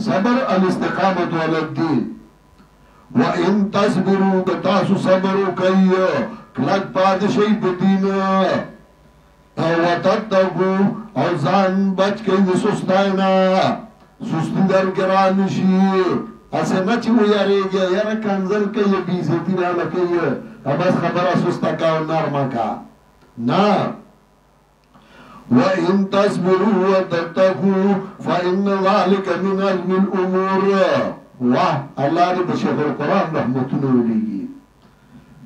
صبر الاستقامت علی الدین وَإِن تَصْبِرُوا كَتَاسُ صَبْرُوا كَيَّ کلک پادشی بدین وَتَتَّقُوا او ځان بچ کئی دی سستائنا سستی در گرانشی اسے نچی وہ یاری گیا یارا کنزل کئی بیزتی رانا کئی بس خبر سستا کا و نرما کا نا وَإِن تَصْبِرُوا وَتَتَّقُوا فَإِنَّ ذَلِكَ مِنْ عَزْمِ الْأُمُورِ واہ اللہ نے بشیخ القرآن رحمتونو لیگی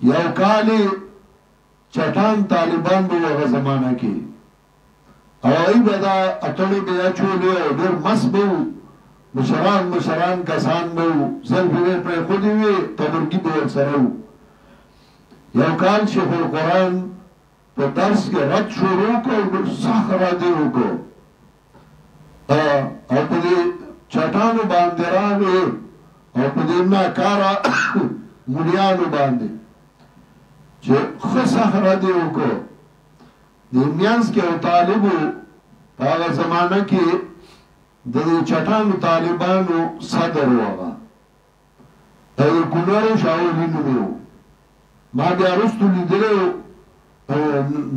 یو کالی چٹان طالبان بو وغا زمانہ کی او ای بدا اٹوڑی بیا چولی او دیر مس بو مشران کسان بو زلفوی پر خودی وی تبرگی بو سرو یو کال شیخ القرآن پا درس کے رد شروع کو ساخ رادیو کو او پا دی چٹانو باندے راوی او پا دیمنا کارا ملیانو باندے چه خسخ ردیو کو دیمیانس کے او طالبو پا آغا زمانہ کی دی چٹانو طالبانو صدر ہوگا او کنارو شاولینو بیو ما بیا رستو لیدلو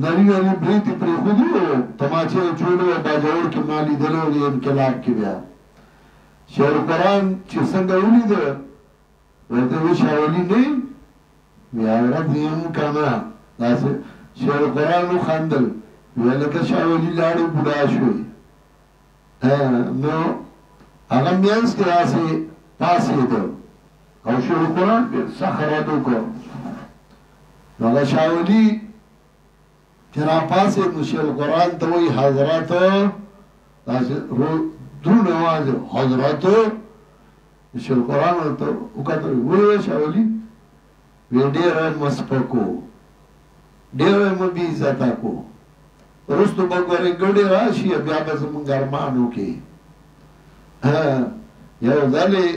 نری بریتی پری خودیو تماچے چولو باجاور کی ما لیدلو دی انقلاب کی بیا شعر قرآن چی سنگا اولی ده ورده وی شاولی نی بیاورت دیم کانا شعر قرآنو خندل ویلکه شاولی لاری بودا شوی نو اغم بیانس که آسی پاسی ده او شعر قرآن سخراتو کو نو اگه شاولی چرا پاسی نو شعر قرآن توی حضراتو درون آواز حضراتو شل قرآن تو اکاتو وی شاولی وی دیر مسپکو دیر مبیزتا کو رستو بگوری گڑی راشی بیا بزمون گرمانو کی یو دلی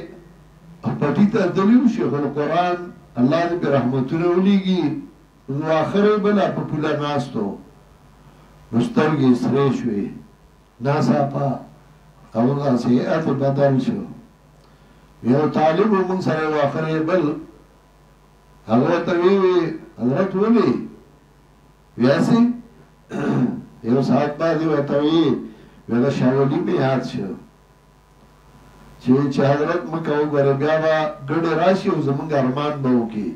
پتی تا دلیو شیخ القرآن اللہ دی بی رحمتونه ولیگی نو آخر بلا پپولا ناستو مسترگی سریشوی ناسا پا اوگا سیئت بدل شو یو طالبو من سر واخر بل حضرت ویوی حضرت ولی ویاسی یو ساعت بعدی ویتوی ویدا شاولی میں یاد شو چه حضرت مکاو گره بیا با گڑی راشی و زمان ارمان باو کی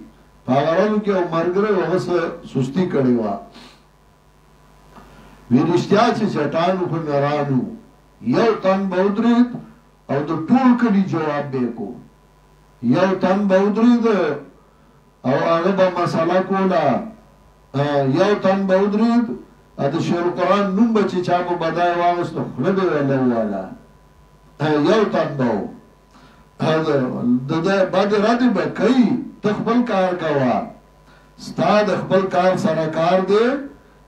پاگرانو که او مرگره وغس سستی کڑی وا وی رشتیا چه چٹانو خو نرانو یو تن بودرید او دو طول کلی جواب بیکو یو تن بودرید او آغا با مسئلہ کولا یو تن بودرید ادو شیر قرآن نم بچی چاکو بدای واغستو خلبی ویلو والا یو تن باو بعد رادی با کئی تخبل کار کوا ستا دخبل کار سرکار دے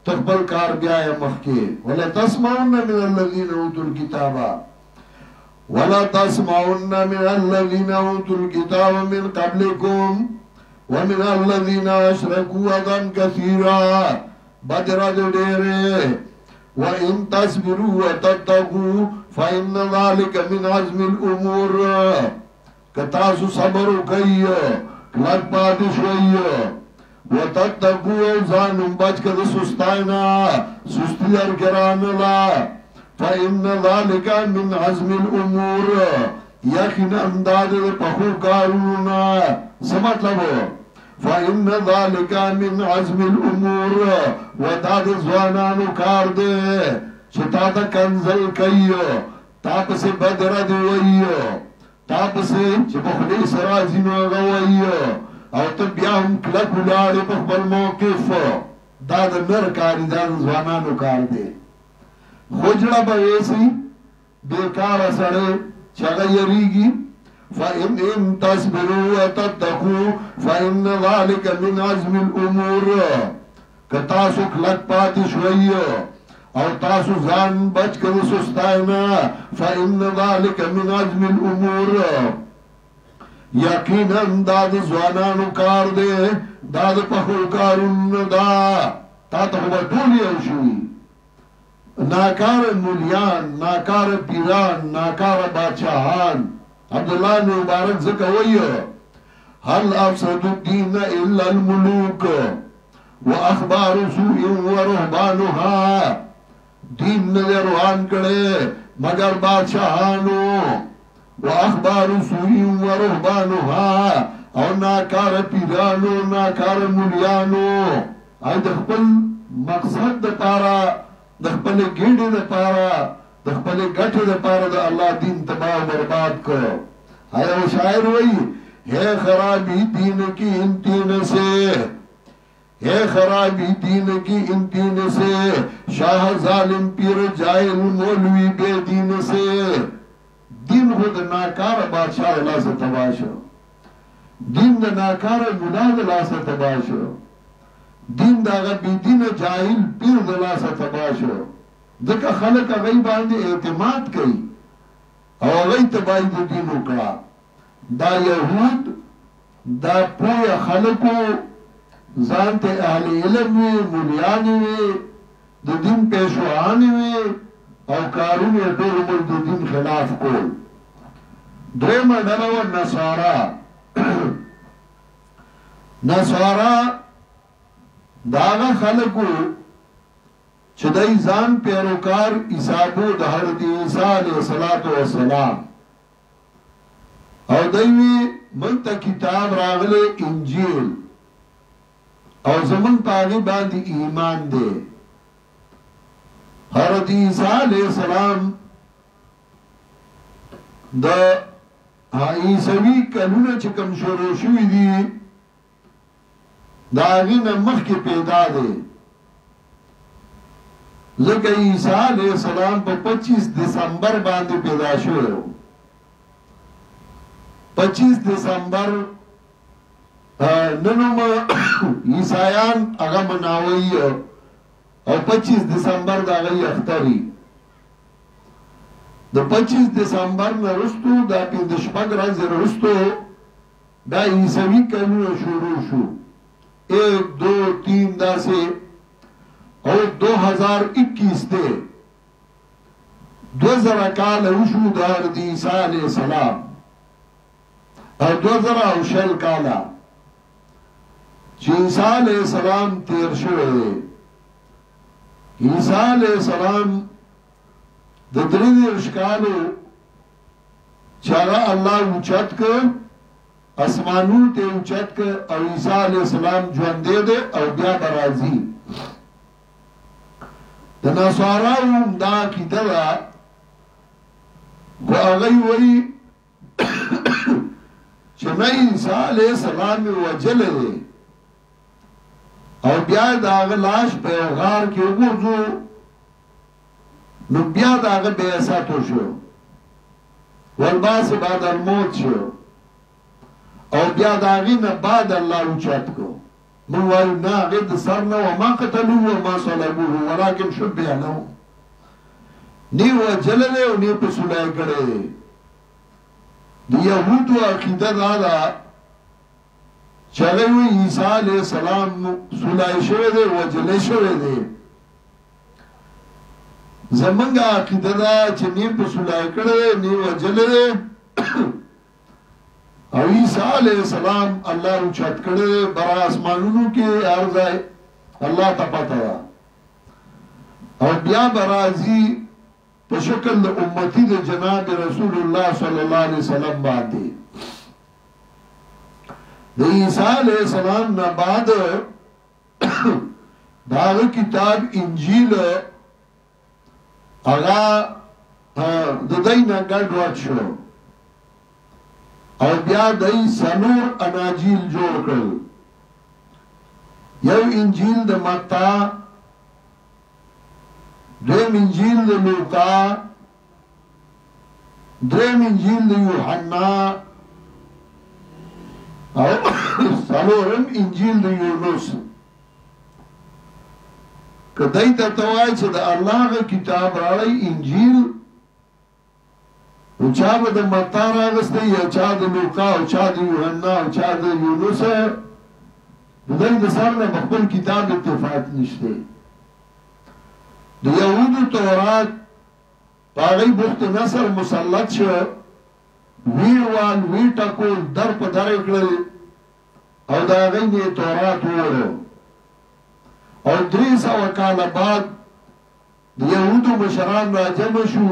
تقبل کار بیائی مخی وَلَا تَسْمَعُنَّ مِنَ الَّذِينَ أُوتُوا الْكِتَابَ وَلَا تَسْمَعُنَّ مِنَ الَّذِينَ أُوتُوا الْكِتَابَ مِنْ قَبْلِكُمْ وَمِنَ الَّذِينَ أَشْرَكُوا أَذًا كَثِيرًا بدرد ڈیرے وَإِن تَصْبِرُوا وَتَتَّقُوا فَإِنَّ ذَلِكَ مِنْ عَزْمِ الْأُمُورِ کتاسو صبرو کئی کلک پادش وئی وَتَتَّقُوا زَانُمْ بَچْ کَدَ سُسْتَائِنَا سُسْتِ در گرانلا فَإِنَّ ذَلِكَ مِنْ عَزْمِ الْأُمُورِ یقین انداز پخو کارونا سمطلبو فَإِنَّ ذَلِكَ مِنْ عَزْمِ الْأُمُورِ وَدَادِ زوانانو کار دے چھتا تا کنزل کئیو تاپ سے بدرد وئیو تاپ سے چھپخلی سرازینو غوئیو او تا بیا هم کلک اولاد پخبل موقف دا دا نر کاری دا زوانانو کار دے خوجڑا بویسی بیکار سڑے چگا یریگی فَإِن تَصْبِرُوا وَتَتَّقُوا فَإِنَّ ذَلِكَ مِنْ عَزْمِ الْأُمُورِ کتاسو کلک پاتی شوئیو او تاسو زان بچ کر سستائنا فَإِنَّ ذَلِكَ مِنْ عَزْمِ الْأُمُورِ یقیناً داد زوانانو کار دے داد پخو کارون دا تا تا خوبا دولی او شوی ناکار مولیان، ناکار پیران، ناکار بادشاہان. عبداللہ نے مبارک ذکر ہوئی هل افسد الدین الا الملوک واخبار سوء ورهبانها. دین نے روحان کرے مگر بادشاہانو، واخبار سوء ورهبانها، او ناکار پیرانو ناکار مولیانو. آئی دخپل مقصد دا پارا، دخپل گیڑی دا پارا، دخپل گٹھ دا پارا دا اللہ دین تباہ برباد کرو. آئی وہ شاعر ہوئی ہے خرابی دین کی ان تین سے، ہے خرابی دین کی ان تین سے، شاہ ظالم پیر جائل مولوی بے دین سے. دین خود ناکار بادشاہ اللہ سے تباہ شو، دین دا ناکار ملاد اللہ سے تباہ شو، دین دا غبی دین جاہل پیر دلا سے تباہ شو. دکا خلق اگئی باندے اعتماد کئی او اگئی تباہی دا دین اکڑا. دا یہود دا پوی خلقو زانتے اہل علم وی، مولیانی وی، دا دین پیشوانی وی، او کارون دور مل دا دین خلاف کول. درم ڈلو نصارا. نصارا داغا خلقو چه دای ځان پیروکار عیسابو د حضرت عیسی علیہ السلام، او دایوی منتا کتاب راغله انجیل، او زمن پاگی باندی ایمان دے. حضرت عیسی علیہ السلام دا عیسوی کلونه چکم شروع شوی دی دا آغین مخ کی پیدا دے. ذکر عیسیٰ علیہ السلام پا 25 دسمبر باندے پیدا شوئے ہو. 25 دسمبر ننم عیسائیان اگا مناوئی او 25 دسمبر دا غی اختری. دا 25 دسمبر نرستو دا پیندشپک رنز رستو دا عیسوی کلون شروع شو. 1 2 3 دا سے اور 2021 دے 2000 کال اوشو دا حضرت عیسیٰ علیہ السلام، اور 2000 کالا چی عیسیٰ علیہ السلام تیر شوئے دے. عیسیٰ علیہ السلام دا درین ارشکالو چاگا اللہ اوچت کر اسمانون تے اوچت کر او عیسیٰ علیہ السلام جوان دے دے او بیا برازی. دا نصاراؤں دا کی دلا کو اغی وی چنائی عیسیٰ علیہ السلام وجل دے او بیا دا اغلاش پیغار کی اگرزو نو بیا دا اغ بیعصاتو شو والباس بعد الموت شو او بیا دا اغین بعد اللہ اچات کو موارو نا غد سرنا وما قتلو وما صلبوه ولیکن شبه نو نیو جلده و نیو پسولائی کرده. دی یهودو عقیده دادا چگوی عیسیٰ علیہ السلام سولائی شوه ده و جلے شوه ده. زمانگا عقیده دا چه نیو پسولائی کرده نیو جلده او عیسیٰ علیہ السلام اللہ اچھت کرده برا اسمانونو کے عرض آئے اللہ تا پتا دا او بیا برازی پشکل دا امتی دا جناب رسول اللہ صلی اللہ علیہ وسلم باندے. دا عیسیٰ علیہ السلام نا بعد داغ کتاب انجیل اغا دا دینا گرد وقت شو او بیا دای سنور اناجیل جوړ کړل. یو انجیل د متا، دویم انجیل د لوقا، دریم انجیل د یوحنا او څلورم انجیل د یونس. کدی ته توای چې د الله کتاب راړی انجیل او چا با دا متا راغسته یا چا دا لوقا او چا دا یوحنا او چا دا یونس دا دا سر نا بخبر کتاب اتفاق نشتے. د یهودو تورات پاغی بخت نصر مسلط شو ویروان وی ټکول در په در کړل او دا غینې تورات وره او 300 کال بعد د یهودو مشران را جمع شو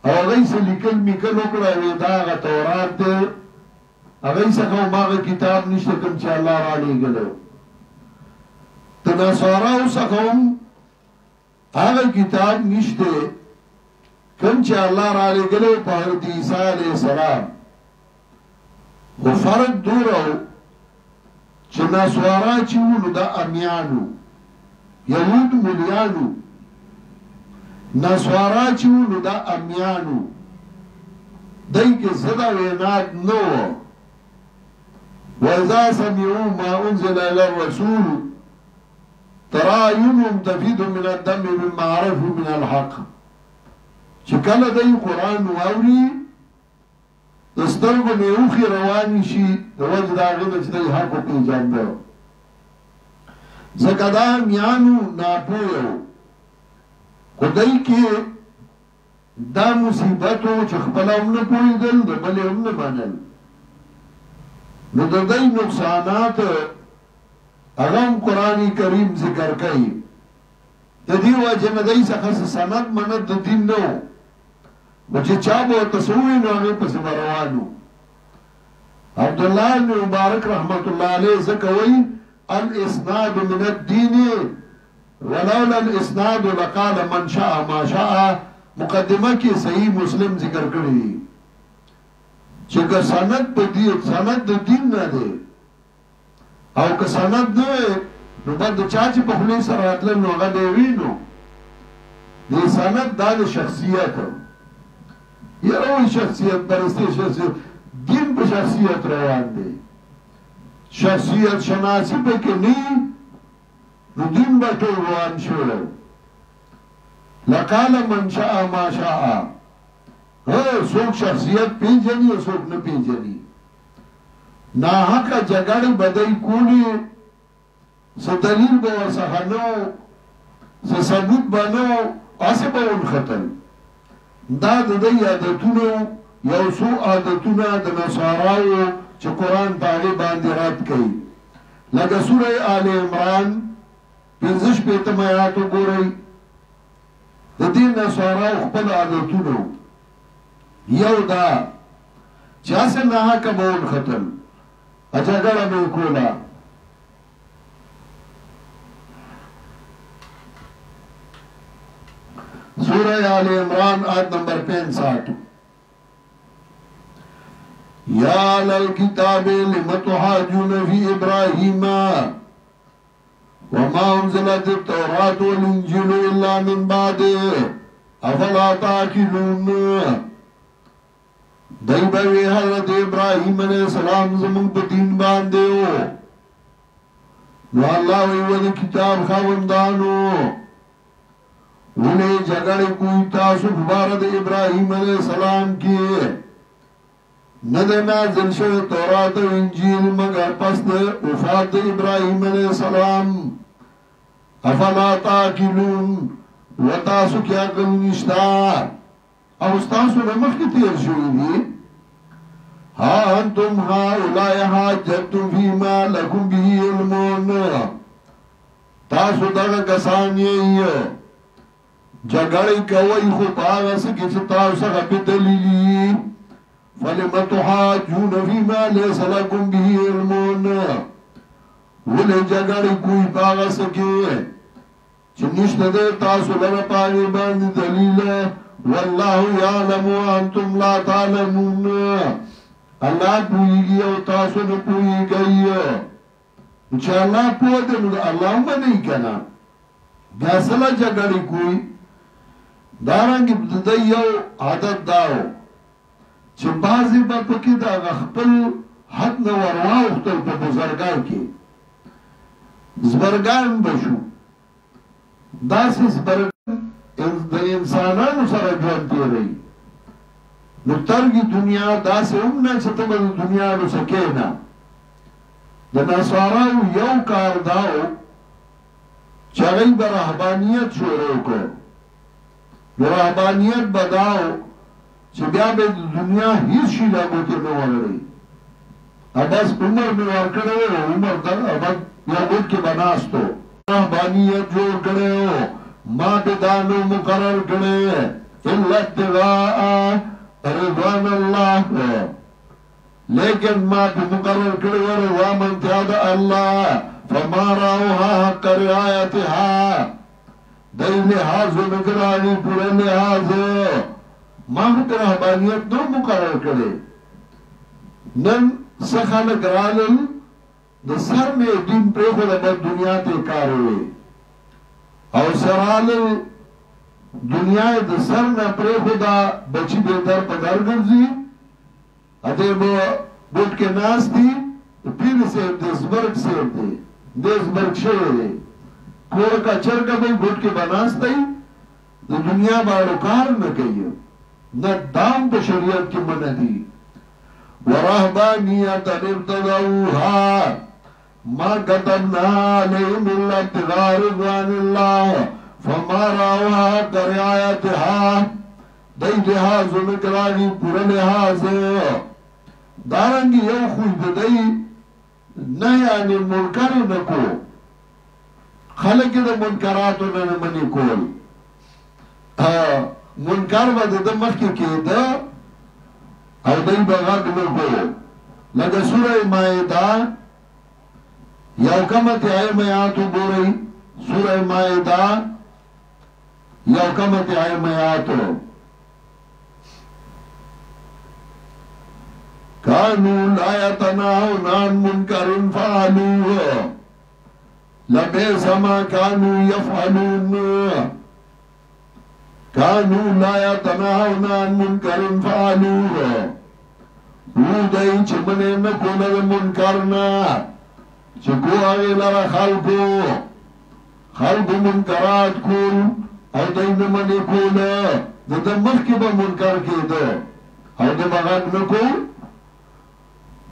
او غیس لیکل میکل وکړه وی دا غ تورات دی هغه څنګه ماغه کتاب نشته کوم چې الله را لېږلو د نصاراو څخه هغه کتاب نشته کوم چې الله را لېږلو په حضرت عیسی علیه السلام خو فرق دورو چې نصارا چې ولو د امیانو یهود مليانو نصارا چې ولو د امیانو دای کې زدا وینات نو وَإِذَا سَمِعُوا مَا أُنزِلَ إِلَى الرَّسُولِ تَرَى أَعْيُنَهُمْ تَفِيضُ مِنَ الدَّمْعِ مِمَّا عَرَفُوا مِنَ الْحَقِّ چې کله دای قرآن واوري د سترګو نه اوښې روانې شي د وجه د هغې نه چې دی حق وپېژانده ځکه دا میانو ناپوه خو دی کې دا مصیبت و چې خپله هم نه پوهېدل د بلې هم نه منل نو د دی نقصانات هغه هم قرآن کریم ذکر کوي د دې وجه نه دی څخه سند منت د دین نه و چې چا به ورته څه ووایي نو هغې پسې به روانو عبدالله بن مبارک رحمت الله علیه ځکه وایي الاسناد من الدین ولولا الاسناد لقال من شاء ما شاء مقدمه کې صحیح مسلم ذکر کړی دی چې که سند په دې سند د دین نه دی او که سند نه نو بعد چا چې په خولې سره راتلل نو هغه دی وینو دې سند دا د شخصیت یو شخصیت پرستی شخصیت دین په شخصیت روان دی شخصیت شناسی په کې نه نو دین به ټول روان شو لقال من شاء ما شاء څوک شخصیت پیژني او څوک نه پیژني ناحقه جګړې بدای کولی څه دلیل به ورڅخه نه څه ثبوت به نه هسې به ونښتل دا د دوی عادتونو یو څو عادتونه د نصاراو چې قرآن په هغې باندې رد کوي لکه سوره آل عمران 15 آیات وګورئ د دې نصاراو خپل عادتونو یو دا چې هسې ناحقه به ونښتل جګړه به یې کوله سورہ آل عمران آیت نمبر 65 یا اہل الکتاب لم تحاجون فی ابراہیم وما انزلت التوراۃ والانجیل الا من بعد افلا تعقلون دای به حضرت ابراہیم علیہ السلام زمون په دین باندې نو الله وی کتاب خاوندانو ولې جګړې کوي تاسو په باره د ابراهیم علیه السلام کې نه ده نازل شوی تورات او انجیل مګر پس د وفات د ابراهیم علیه السلام افلا تعقلون وتاسو کې عقل نشته او تاسو نه مخکې تیر شوي دي ها انتم هؤلاء حاجتم فيما لكم به علم تاسو دغه کسان یې جګړې کوي خو هغه څه کې چې تاسو څخه په دلیل فلم تحاجون فيما ليس لكم به علم ولې جګړې کوي هغه څه کې چې نشته ده تاسو لپاره پاګې باندې دلیل والله يعلم وانتم لا تعلمون الله پوهیږي او تاسو نه پوهیږئ چې الله پوه دی نو الله باندې کنه دا سره جګړې کوي دارنګ د یو عادت داو چې بعضې به پکې د خپل حد نه ورواوښتل په بزرګان کې زبرګان به شو داسې زبرګان د انسانانو سره ژوند تېروي نو ترګي دنیا داسې هم نه چې ته به د دنیا نو څه کښېنه د نصاراو یو کار داو چې هغوی به رهبانیت شروع کړو. نو رهبانیت به دا و چې بیا به د دنیا هېڅ شي له ګوتې نه ولرئ. بس عمر مې ورکړی و، عمر یو ګوت کې به ناست و. رهبانیت جوړ کړی و، ما به دا نو مقرر کړی الا ابتغاء رضوان الله، لیکن ما به مقرر کړی و رضا منتیا د الله، فما راوها حق رعایتها، دی لحاظ نگرانی پورا لحاظ. ما خود رهبانیت نو مقرر کړی. نن څه خلک رالل د سر مې دین پرېښوده بل دنیا ته کار وی، او سرالل دنیا د سر نه پرېښوده بچي به در په در ګرځي، هغې به بوټ کې ناست دي. پیر صاحب د زبرګ صاحب دی، د زبرګ شوی دی، کور کا چرګه به بوټ کې به ناست دی، د دنیا باندې کار نه کوي. نه دام په شریعت کې منع دي. ورهبانیت ابتدعوها ما كتبنا عليهم الا ابتغاء رضوان الله فما راوها حق رعایتها، دی لحاظ نکرانی پورا لحاظ. دارنگی یو خوی دی نیانی منکر نکو، خلقی دا منکراتو نمانی کول. منکر با دا مخی که دا او دی بغاق نکو. لگا سورہ مائدہ یو کمت آئیم آیاتو بوری، سورہ مائدہ یو کمت آئیم آیاتو. كانوا لا يتناهون عن منكر فعلوه لبئس ما كانوا يفعلون. كانوا لا يتناهون عن منكر فعلوه، ودای چې منې نه کوله د منکر نه، چې کو هغې لره خلکو منکرات کول او دی نه منې کوله. د ده مخکې به منکر کېده او د به غږ نه کول.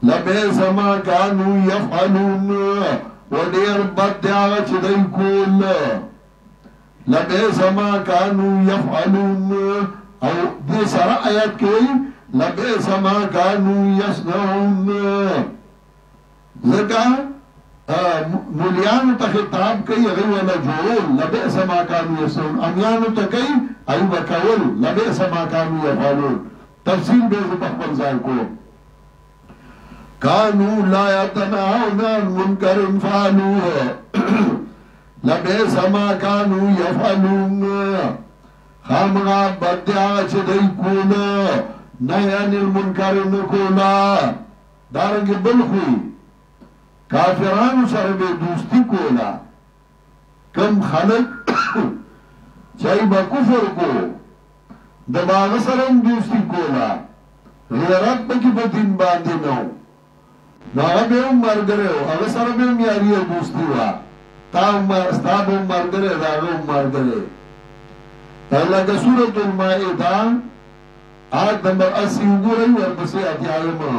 لبئس ما كانوا يفعلون، ودیر بد دی هغه چې دی کول. لبئس ما كانوا يفعلون، او دې سره آیت کې وایي لبئس ما كانوا يصنعون. ځکه مولیانو ته خطاب کوي، هغوی وله جوړول لبئس ما كانوا يصنعون، امیانو ته کوي هغوی به کول لبئس ما كانوا يفعلون. تفصیل به زه په خپل ځای کوم. كانوا لا يتناهون عن منكر فعلوه لبئس ما كانوا يفعلون. خامغا بدعا چې دی کوله، نهی عن المنکر نه کوله. دارنګې بل خوی کافرانو سره به دوستی کوله. کم خلق چې به کفر کو د هغه سره هم دوستی کوله، غیرت پکې په دین باندې نه و. نو هغه به هم ملګری و، هغه سره به هم یاري او دوستي وه. ستا به هم ملګری، د هغه هم ملګری. لکه سورة المائده آیت نمبر 80 وګورئ، ورپسې اتیایمه.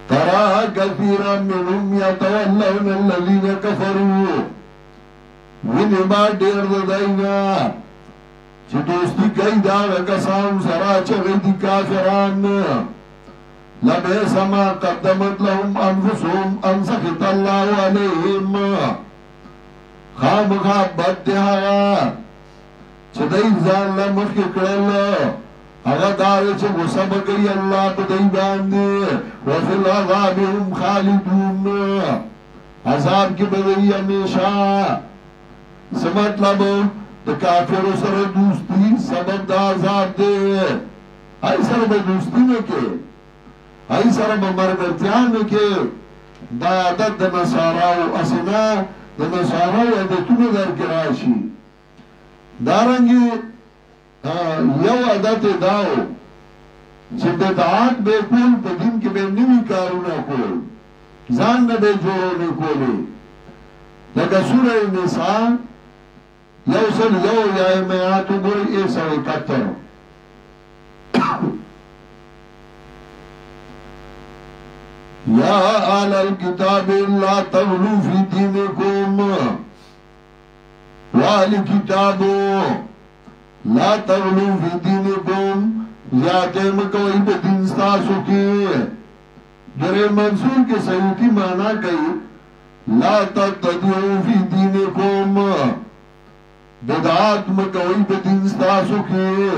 ترى كثيرا منهم يتولون الذين كفروا، ویني با ډېر د داینا چې دوستي کوي د هغه کسانو سره چې هغوی دي کافران. لبئس ما قدمت لهم انفسهم ان سخط الله عليهم، خامخا بد دی هغه چې دوی ځان له مخکې کړل، هغه دا دی چې غصه به کوي الله په دوی باندې. وفي العذاب هم خالدون، عذاب کې به دوی همیشه. څه مطلب؟ د کافرو سره دوستي سبب د عذاب دی. هغې سره به دوستي نه کوې، هغې سره به ملګرتیا نه کوې. دا عادت د نصاراو هسې نه، د نصاراو عادتونه در کې راشي. دارنګې یو عادت یې دا و چې بدعات به کول، په دین کې به نوي کارونه کول، ځان نه به جوړونې کولې. لکه سوره نساء یو سل یو یایم آیات وګورئ 171. یا اہل الكتاب لا تغلو فی دینکم واہل کتابو لا تغلو فی دینکم زیادہ مکوئی بدین ستاسو کی در منصور کے سیوتی مانا کئی لا تتدعو فی دینکم بدعات مکوئی بدین ستاسو کی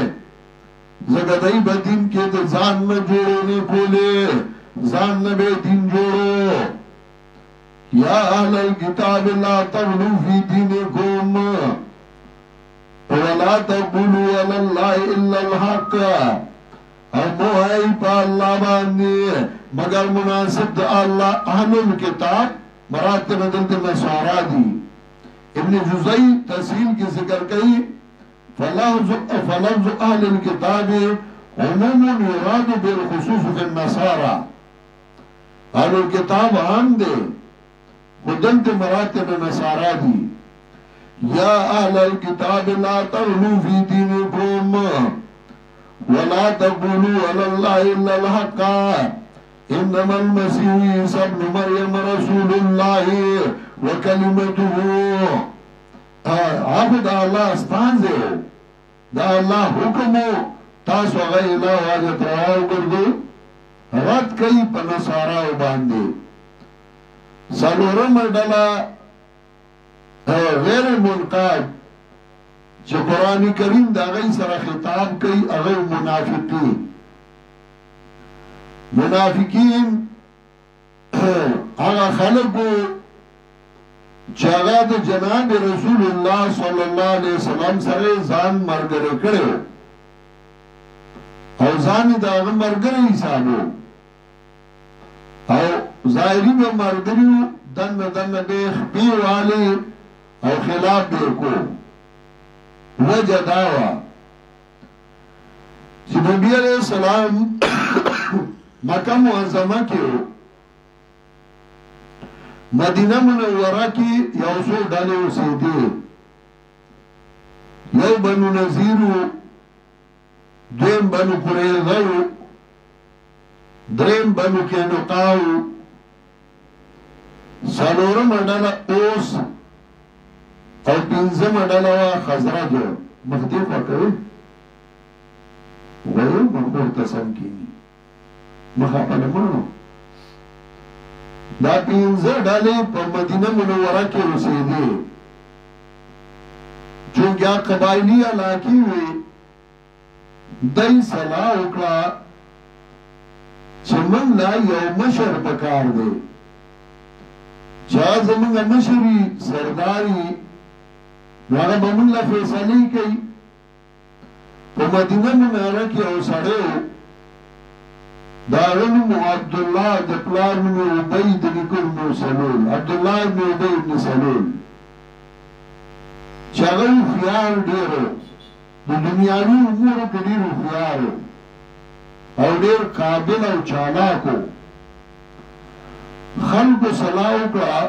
زگدائی بدین کے دزان میں جوڑونے کولے زان نبی دین جوڑو یا اہل الکتاب لا تغلو فی دینکم ولا تقولوا علی اللہ الا الحق موہی پا اللہ باندے مگر مناسب دا اللہ اہل الکتاب مراتب دلت نصارا دی ابن جزئی تحصیل کی ذکر کئی فلفظ اہل الکتاب عموم یراد بالخصوص فی النصارا اہل الکتاب عام دے خودلت مراتب نصارا دی یا اہل الکتاب لا تغلو فی دینکم ولا تقولوا علی اللہ الا الحق انما المسیح عیسی ابن مریم رسول اللہ وکلمته عبد اللہ استان دے دا اللہ حکمو تاسو غی الہ حاجت رواو کردو رد کئی پا نصاراو باندے سالورم ڈالا غیر منقاد چه قرآن کریم دا غی سر خطاب کئی اغیر منافقین آغا خلقو چاگا دا جناب رسول اللہ صلی اللہ علیہ وسلم سر زان مرگر کرے او زان دا اغا مرگر حسابو او ظاہری با مرگریو دن بیخ بیوالی او خلاف بیرکو وجہ داوا چی نبی علیہ السلام مکہ معظمہ کیو مدینہ منورہ کی یوسو ڈالے اسیدی یو بنو نذیرو دویم بنو قریظو دریم بنو کینقاو سالورم ڈالا اوس او پینزم ڈالا خزرج مخدیف وکوی ویو مخور تسم کی مخا پلمانو دا پینزه ڈالے پا مدینہ منورہ کے رسیدے چونکہ قبائلی علاقی ہوئی دائی صلاح اکڑا چمن لا یو مشر پکار دے چاہ زمانگ مشری سرداری ناغا بمن لا فیصلی کئی پا مدینہ منورہ کی او سڑے داغنم عبداللہ دپلار من عبید نکل من سلول عبداللہ ابن عبید بن سلول چاگل خیار دیرو دو دنیاوی امورو کدیرو خیارو او دیر قابل او چالاکو خلق صلاحو کا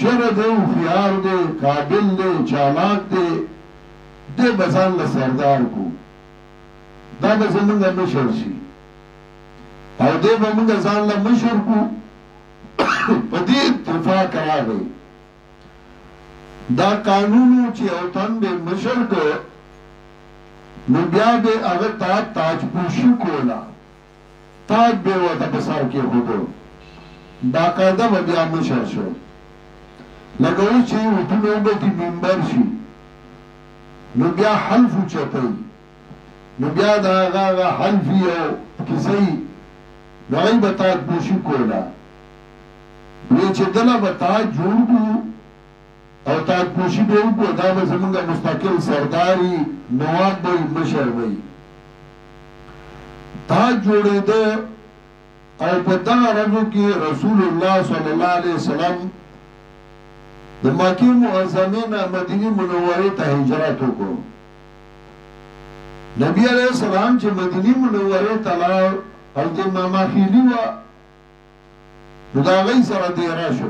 چر دے خیار دے قابل دے چالاک دے دے بزان لسردار کو دا بزمنگا مشر شی او دے بمنگا زان لمشر کو پدی اتفاق کرا گئی دا قانونو چی اوتن بے مشر کو نبیا بے اگر تاج پوشی کولا تاج بے وطا بسار کے خودو باقاعدہ بیا مشر شو لگو چی اتنو گتی منبر شی نبیا حلفو چطای نبیا دا آغا حلفی او کسی نغی بتاج پوشی کولا لیچے دلا بتاج جوڑ کو او تاج پوشی بے او کو دا بزمانگا مستقل سرداری نواب بھئی مشر بھئی تاج جوڑے دے او پتہ رجو کی رسول اللہ صلی اللہ علیہ وسلم دا مکی معظمین مدینی منوری تا ہجراتو کو نبی علیہ السلام چے مدینی منوری تلا حضرت ماما خیلی و دا غی سر دیرا شو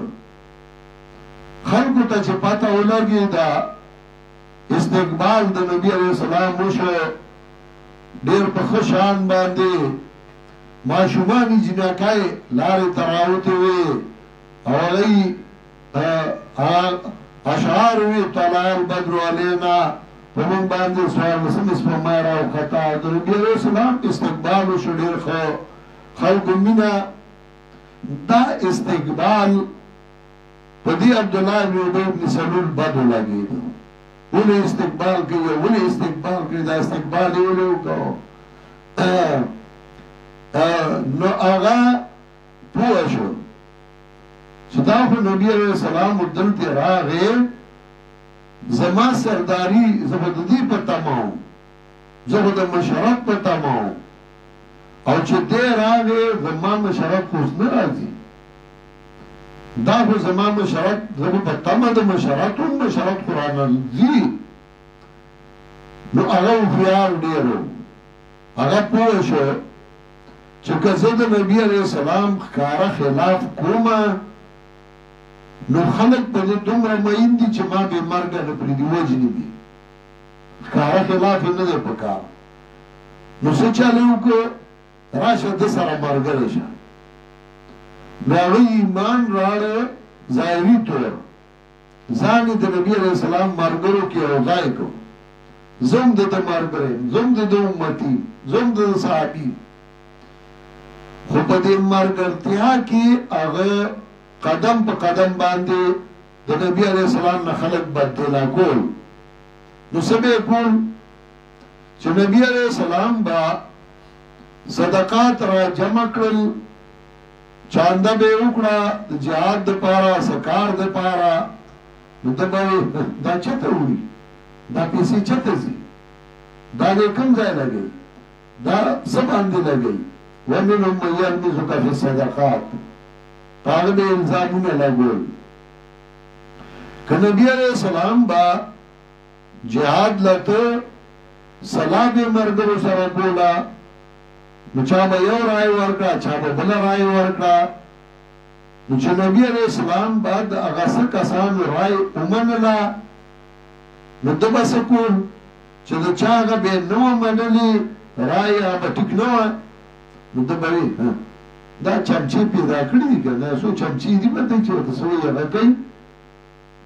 خلقو تا چه پاتا ہو لگی دا استقبال دا نبی علیہ السلام وشو دیر پا خشان باندے ماشومان جنکای لارې تراوتې وې او هغوی اشعار وی طلع البدر علینا په موږ باندې څوارلسمه سپوږمۍ راوخته د نبي علیه السلام استقبال وشو ډېر ښه خلکو مینه دا استقبال په دې عبدالله بن ابی بن سلول بد ولګېده ولې استقبال کوي ولې استقبال کوي دا استقبال یې ولې وکړو نو هغه پوه شو چې دا خو نبي علیه السلام دلته راغی زما سرداری زه به د دې په تمه وم زه به د مشرف په تمه وم او چې دی راغی زما مشرف خو اوس نه راځي دا خو زما مشرف زه به په تمه د مشرف هم مشرف خو رانه ځي نو هغه هوښیار ډېر و هغه پوه شو چې که زه د نبي علیه السلام ښکاره خلاف کومه نو خلق په دې دومره مین دي چې ما بې مرګه نه پرېږدي وجني دي ښکاره خلاف یې نه دی په کار نو څه چل یې وکړو راشه ده سره ملګری شه نو هغه ایمان راړه ظاهري طور ځان یې د نبي علیه السلام ملګرو کې یو ځای کړو زه هم د ده ملګری یم زه هم د ده امتي زه هم د ده صحابي خو په دې ملګرتیا کې هغه قدم په قدم باندې د نبی علیه السلام نه خلق بدلا کول نو څه به یې کول چې نبی علیه السلام به صدقات را جمع کړل چانده به یې وکړه د جهاد دپاره سکار دپاره نو ده به دا چېرته وړي دا پیسې چېرته ځي دا دې کوم ځای لګوي دا څه باندې لګوي ومنهم من یلمزک فی الصدقات هغه به الزامونه لګول که نبی علیه السلام با جهاد لته سلا به ملګرو سره کوله نو چا به یو رای ورکړه چا به بله رای ورکړه نو چې نبی علیه السلام به د هغه څه کسانو رای ومنله نو ده به څه کول چې د چا هغه به یې نه وه منلې رای هغه به ټیک نه وه نو ده به وي دا چمچې پیدا کړي دي که نه څو چمچې دي به دی چې ورته څه وایي هغه کوي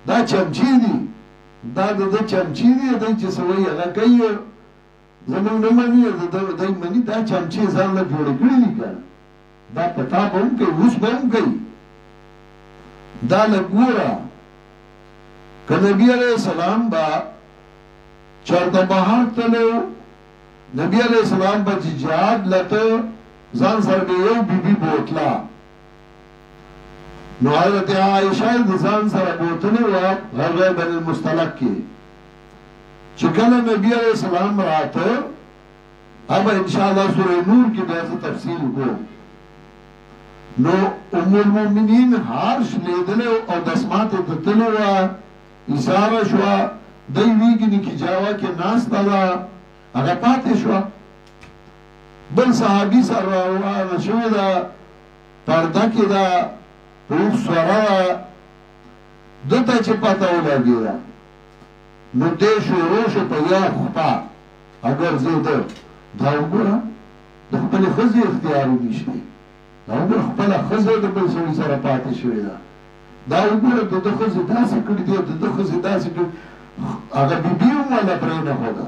دا چمچې دي دا د ده چمچې دي دی چې څه وایي هغه کوي زموږ نه مني دی مني دا چمچې ځان له جوړې کړي دي که دا پتا به هم کوي اوس به هم کوي دا لږ ګوره که نبي علیه السلام به چېرته بهر تللی نبي علیه السلام به چې جهاد لته ځان سره به یو بیبي بوتله نو حضرت عایشه د ځان سره بوتلې وه غزوه بن المصطلق کې چې کله نبي علیه السلام راته هغه انشاءالله سوره نور کې بیا زه تفصیل کوم نو ام المؤمنین هار شلیدلی او دسمات یې تتلې وه ایساره شوه دی ویګنې کې جاوه کې ناسته ده هغه پاتې شوه بل صحابي سره روانه شوې ده پرده کې ده اوښ سوره ده ده ته چې پته ولګېده نو دې شروع شو په یو خپه ګرځېده دا وګوره د خپلې ښځې اختیار ونیشي دا وګوره خپله ښځه د بل سړي سره پاتې شوې ده دا وګوره د ده ښځې داسې کړي دي د ده ښځې داسې کړي هغه بیبي هم وله پرېنښوده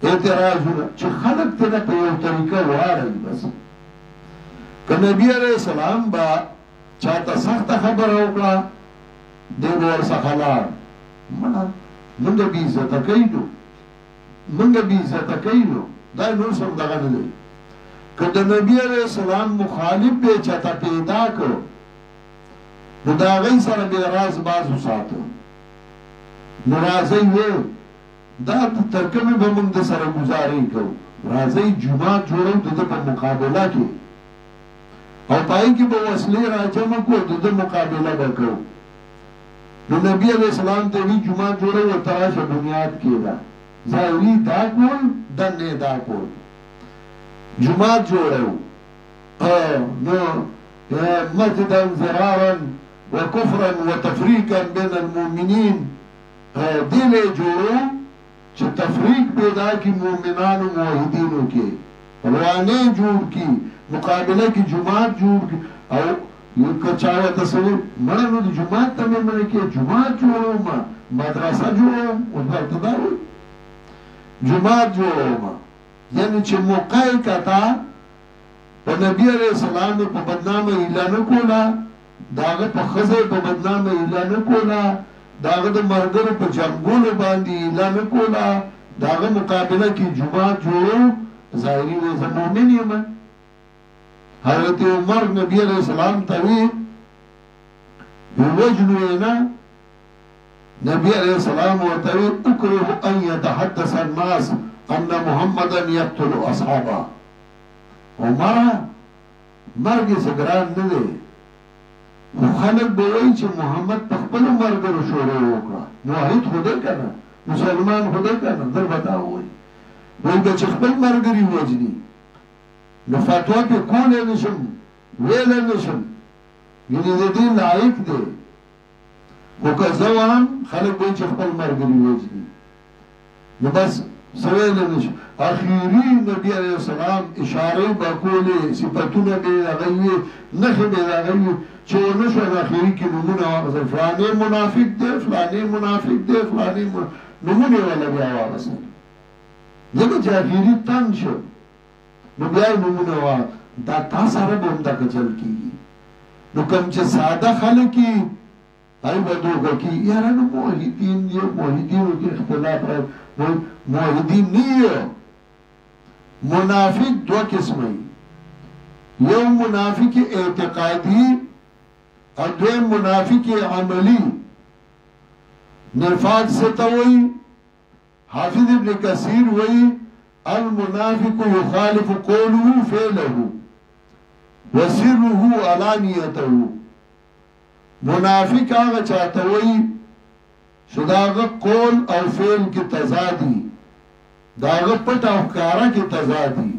اعتراضونه چې خلق ته نه په یو طریقه واړوي بس که نبي علیه السلام به چاته سخته خبره وکړه دی به ورڅخه لاړ موږ بې عزته کوي نو موږ بې عزته کوي نو دا نور سم دغه نه دی که د نبي علیه السلام مخالف به چاته پیدا کړو نو د هغوی سره به راز باز وساتو نو راځئ ویل دا ترکمه به موږ د سره گزارې کوو راځئ جومات جوړو د ده په مقابله کې او په هغې کې به وسلې راجمع کړو د ده مقابله به کوو نو نبي علیه السلام ته وي جومات جوړو ورته راشه بنیاد کېده ظاهري دا کول دنې دا کول جومات جوړو نو مسجدا ضرارا وكفرا وتفريقا بين المؤمنين دې له جوړو چې تفریق پیدا کی مومنانو موحدینو کې روانه جوړ کی مقابله کی جماعت جوړ کی او یو کچاوه تصویر مړه نو د جماعت ته مې مړه کې جماعت جوړوم مدرسه جوړوم او ورته دا وایي جماعت جوړوم یعنی چې موقع کتا په نبی علیہ السلام په بدنامه اعلان کولا داغه په خزه په بدنامه اعلان کولا داغه د مرګرو په جنگونو باندې اعلان کولا داغه مقابله کې جماعت جوړو ظاهري و زمومن یم حضرت عمر نبی علیہ السلام توی وجنوینا نبی علیہ السلام وتوی اکره ان يتحدث الناس ان محمدا يقتل اصحابه عمر مرګ سګران نه دی خو خلک به وایي چې محمد په خپل مرګرو شروع وکړه موحد خدای کنه مسلمان خدای کنه در بتا وایي وایي چې خپل مرګري وجني نو فتوا په کولې نشم ویل نشم یعنی د دې لایق دی خو که زوام خلک به چې خپل مرګري وجني نو بس سویل نشم اخیری نبی علیہ السلام اشاره باکولې صفتونه به لغوي نخې به لغوي چې ونشو اخیری کې نمونه واغسل فلانی منافق دی فلانی منافق دی فلانی نمونه ولا بیا واغسل ځکه چې اخیری تنګ شو نو بیا نمونه وا دا تا سره به همدا کچل کېږي نو کوم چې ساده خلک یې هغوی به دوکه کېږي یاره نو موحدین یو موحدینو کې اختلاف موحدین نه یو منافق دو قسمه یو منافق اعتقادی او دویم منافق عملی نفاق ستوئی حافظ ابن کثیر وئی المنافق يخالف قوله فعله وسره علانیته منافق آغا چاہتوئی شداغ قول او فعل کی تضادی داغ پٹ او کارا کی تضادی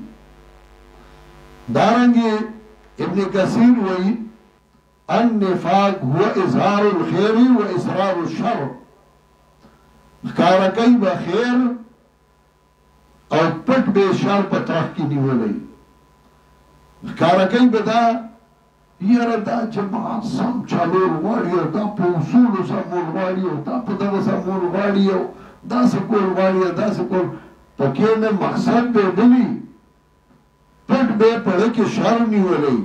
دارنگی ابن کثیر وئی النفاق هو اظهار الخير و اسرار الشر کارکی با خیر او پټ به شر په طرف کې نیولې کارکی به دا یاره دا جماعت سم چالور غواړي او دا په اصولو سمول غواړي او دا په دغه سمول غواړي او داسې کول غواړي او داسې کول پکې نه مقصد به بلی پټ به پړه کې شر نیولې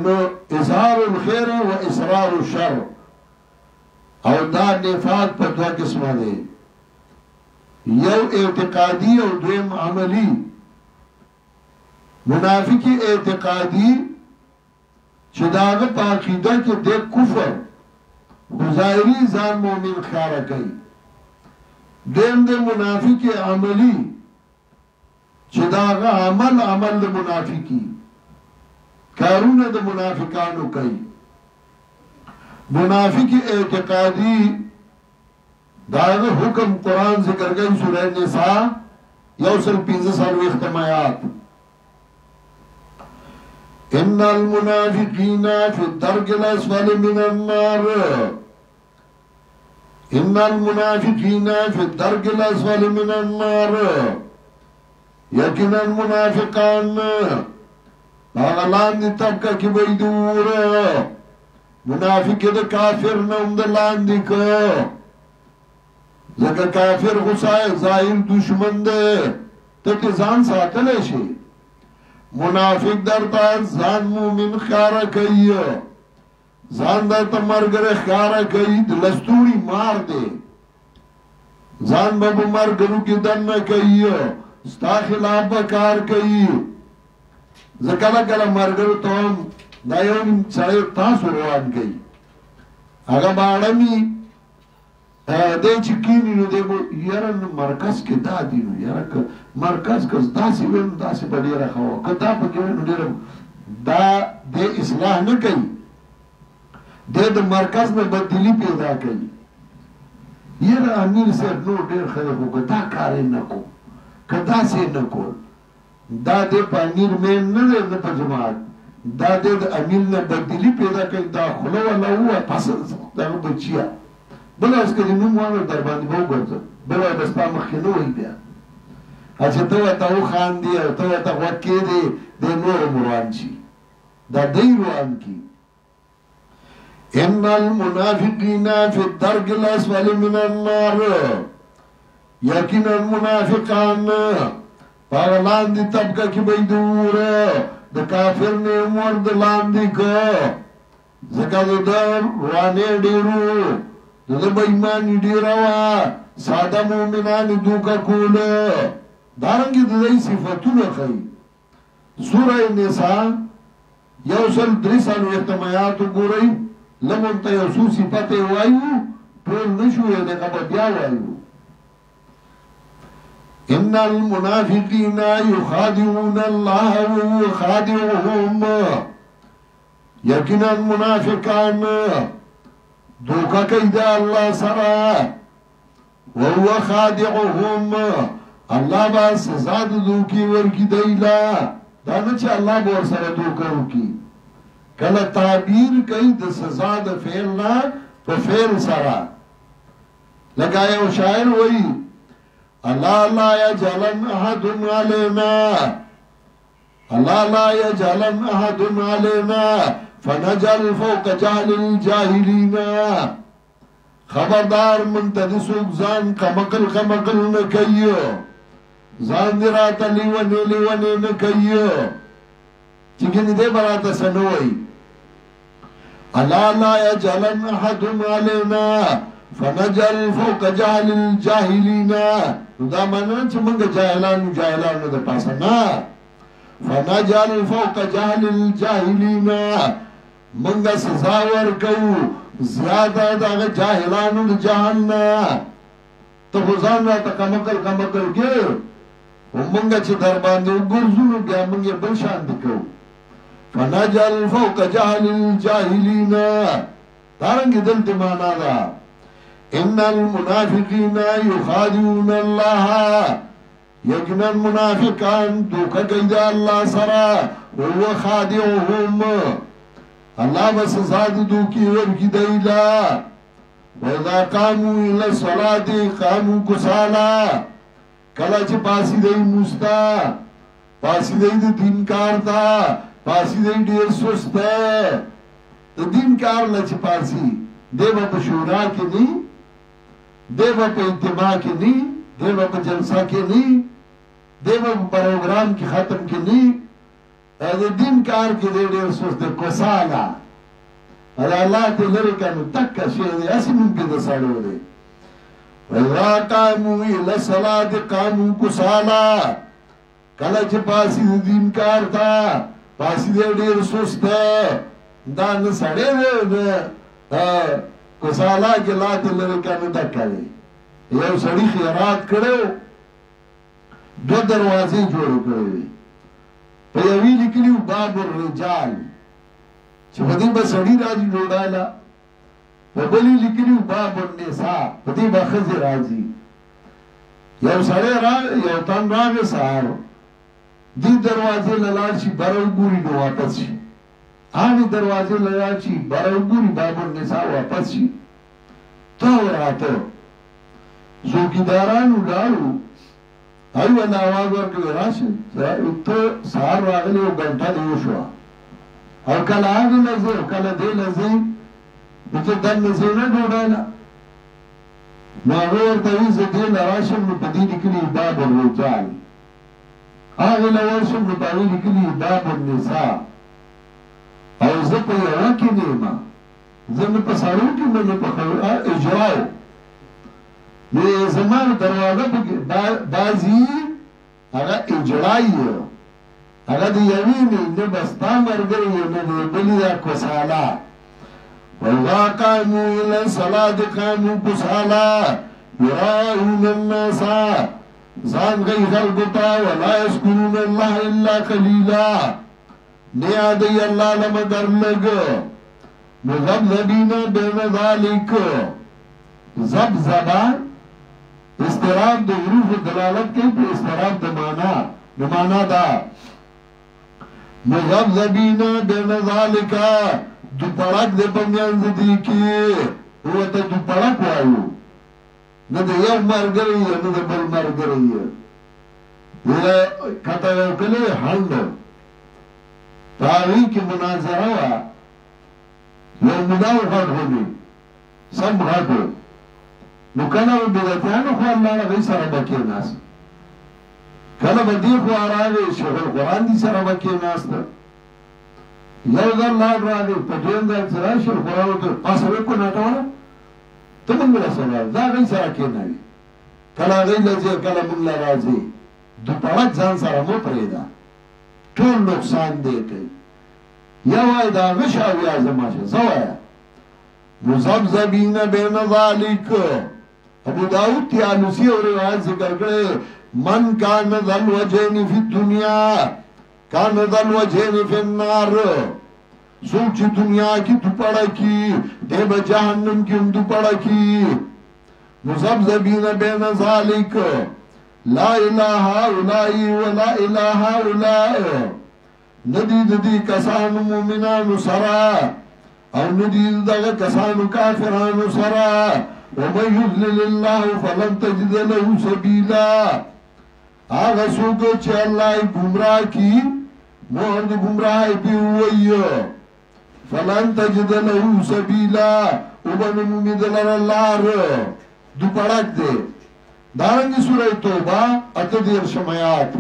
نو اظهار الخير و اسرار الشر او دا نفاق په دوه قسمه دی یو اعتقادی او دویم عملی منافقی اعتقادی چې داغه په عقیده کې د کفر ظاهري ځان مؤمن ښکاره کوي دویم د منافق عملی چې داغه عمل د منافقی کارونه د منافقانو کوي منافق اعتقادی داغه حکم قرآن ذکر گئی سورہ نساء یوصل 15 اختمایات ان المنافقین فی الدرک الاسفل من النار ان المنافقین فی الدرک الاسفل من النار یقینا منافقان اغلان دی طبقه کی بیدور منافق دا کافر نوم دا لاندی که زکر کافر غصای ظاہر دشمن دے تاکی زان ساتلے شی منافق در تا زان مومن خیارا کئی زان در تا مرگر خیارا کئی دلستوری مار دے زان بابا مرگرو کی دن کئی ستا خلاف بکار کئی زکلا کلا مرگرو توم دایون سړی تاسو روان کړي هغه باندې د چې کینی نو دغه یاره مرکز کې دا دی نو یاره مرکز کس داسې وین داسې بدیره خو کدا په کې نو ډیر دا د اصلاح نه کوي د مرکز نه بدلی پیدا کوي یاره امیر صاحب نو ډیر خلک وکړه کار نه کو کدا سي نه کو دا د پنیر مې نه په جماعت دا د امیر نه بدلی پیدا کوي دا خلو ولا هو پس دا بچیا بل اس کې نو مو در باندې وګورځ بل بس په مخ نه وي بیا چې ته ورته وخاندې او ته ورته غوږ کېدې دی نور هم روان شي دا دی روان کي ان المنافقین فی الدرک الاسفل من النار یقینا منافقان پاگا لاندی طبقه کی بیدور دا کافر نے مرد لاندی کو زکا دا در روانے دیرو دا بیمانی دیروا ساده مومنانی دوکا کول دارنگی دا دی صفتو لخی سورہ نساء یوصل دریسان احتمایاتو گو رئی لمن تا یوسو صفت وائیو طول نشوئے دکا با بیا وائیو ان المنافقین یخادعون اللہ وهو خادعهم یقینا منافقان دوکا کئی اللہ سرا وهو خادعهم اللہ با سزا دوکی ورکی دیلا دانا چا اللہ بور سر دوکا ورکی کلا تعبیر کئی دا سزا دا فیلنا پا فیل سرا لگایا و شاعر وئی اللہ لا یجعلن احد علینا اللہ لا یجعلن احد علینا فنجل فوق جہل الجاہلین خبردار منتدسوک زان کمقل نکیو زان دیراتا لیونے نکیو چکنی دے براتا سنوئی اللہ لا یجعلن احد علینا فنجل فوق جهل الجاهلین دا مانا چه منگا جاہلانو دا پاسا نا فنجل فوق جهل الجاهلین منگا سزاور کو زیادہ دا جاہلانو دا جہلنا تو خزان را تا کمکل گیر و منگا چه در باندے گرزونو بیا منگا بلشان دکو فنجل فوق جهل الجاهلین دارنگی دل دیمانا دا ان المنافقین یخادعون اللہ یقینا منافقان دوکا گئی اللہ سرا وهو خادعهم اللہ بس زاد دوکی ورکی دیلا وَإِذَا قَامُوا إِلَى الصَّلَاةِ قَامُوا كُسَالَى کلا چه پاسی دی مستا پاسی دی دین کار تا پاسی دی دیر سستا دین کار لچه پاسی دیو پا شورا کی نہیں دیو پا انتماع کی نہیں دیو پا جلسہ کی نہیں دیو پا پروگرام کی ختم کی نہیں دین کار کی دیر سوست کسالا اللہ تی لرکانو تکا شیدی اسی ممکن دا ساڑو دے وَإِذَا قَامُوا إِلَى الصَّلَاةِ قَامُوا كُسَالَى کلا چه پاسی دین کار تا پاسی دیر سوست دا نساڑے دے کسالا کے لاتی لرکانو دکا دے یو سڑی خیرات کرو دو دروازے جوڑو کرو پا یوی لکلیو باب الرجال چه پا دی با سڑی راجی جوڑالا پا بلی لکلیو باب النساء پا دی با خز راجی یو سڑی یو تن راگ سار دی دروازے للاشی برو گوری نو واپس شی آنی دروازے للاشی برو گوری باب النساء واپس شی تو راتو زوکیدارانو لارو ایو اللہ آواز ورکل راشی تو سار راغلی و گنٹا دیو شوا او کل آگی لزی او کل دی لزی بچه دن نزینا جوڑالا ناغور تویز دی لراشم نپدی لکلی باب الرجال آگی لورشم نپاوی لکلی باب النساء او زب یو کی نیما زب پسارو کی من پخور اجراو یہ زمان دروازہ بازی اگا اجرائی اگا دی یوینی نبستا مرگری نبلی دا کسالا وَإِذَا قَامُوا إِلَى الصَّلَاةِ قَامُوا كُسَالَى يُرَاءُونَ النَّاسَ زان غی خلقتا وَلَا يَذْكُرُونَ اللَّهَ إِلَّا قَلِيلًا نیادی اللہ لمدر لگ مذبذبین بین ذالک زب زبان استراب دا حروف دلالت کی پر استراب دا مانا دا مذبذبین بین ذالکا دو پڑک دے پمیانز دی کی وہ تا دو پڑک وائیو نا دا یو مر گئی ہے نا دا بل مر گئی ہے کتا یو کلی حلو تاوی کی مناظره وا یو مداو غٹ ہوگی سب غٹو نو کلا و بیدتیانو خو اللہ نغی سر بکی ناس کلا با دی خو آراغی شیخ القرآن دی سر بکی ناس تا یو در لاد راغی پتوین در سرا شیخ القرآن تو پاسوی کو ناٹوانا تو من میرا سوال دا غی سر کی ناوی کلا غی لزی کلا من لرازی دو پڑک زان سر مو پریدا ټول نقصان دی کوي یا وای دا غشاوی ازماشه زوایا مزبزبین بین ذالک ابو داود تیالوسی اور روایت ذکر کرے من کان ذل وجین فی الدنیا کان ذل وجین فی النار سوچ دنیا کی دوپڑا کی دے بجہنم کی دوپڑا کی مزبزبین بین ذالک لا الہ اولائی ولا الہ اولائی ندی کسانو مومنانو سرا او ندی دغا کسانو کافرانو سرا ومن یضلل اللہ فلن تجد له سبیلا آغا سوکو چه اللہ گمراہ کی مہرد گمراہ بیوئی فلن تجد له سبیلا وبن ممیدلر اللہ دو پڑک دے دارنگی سورہ توبہ اتدیر شمایات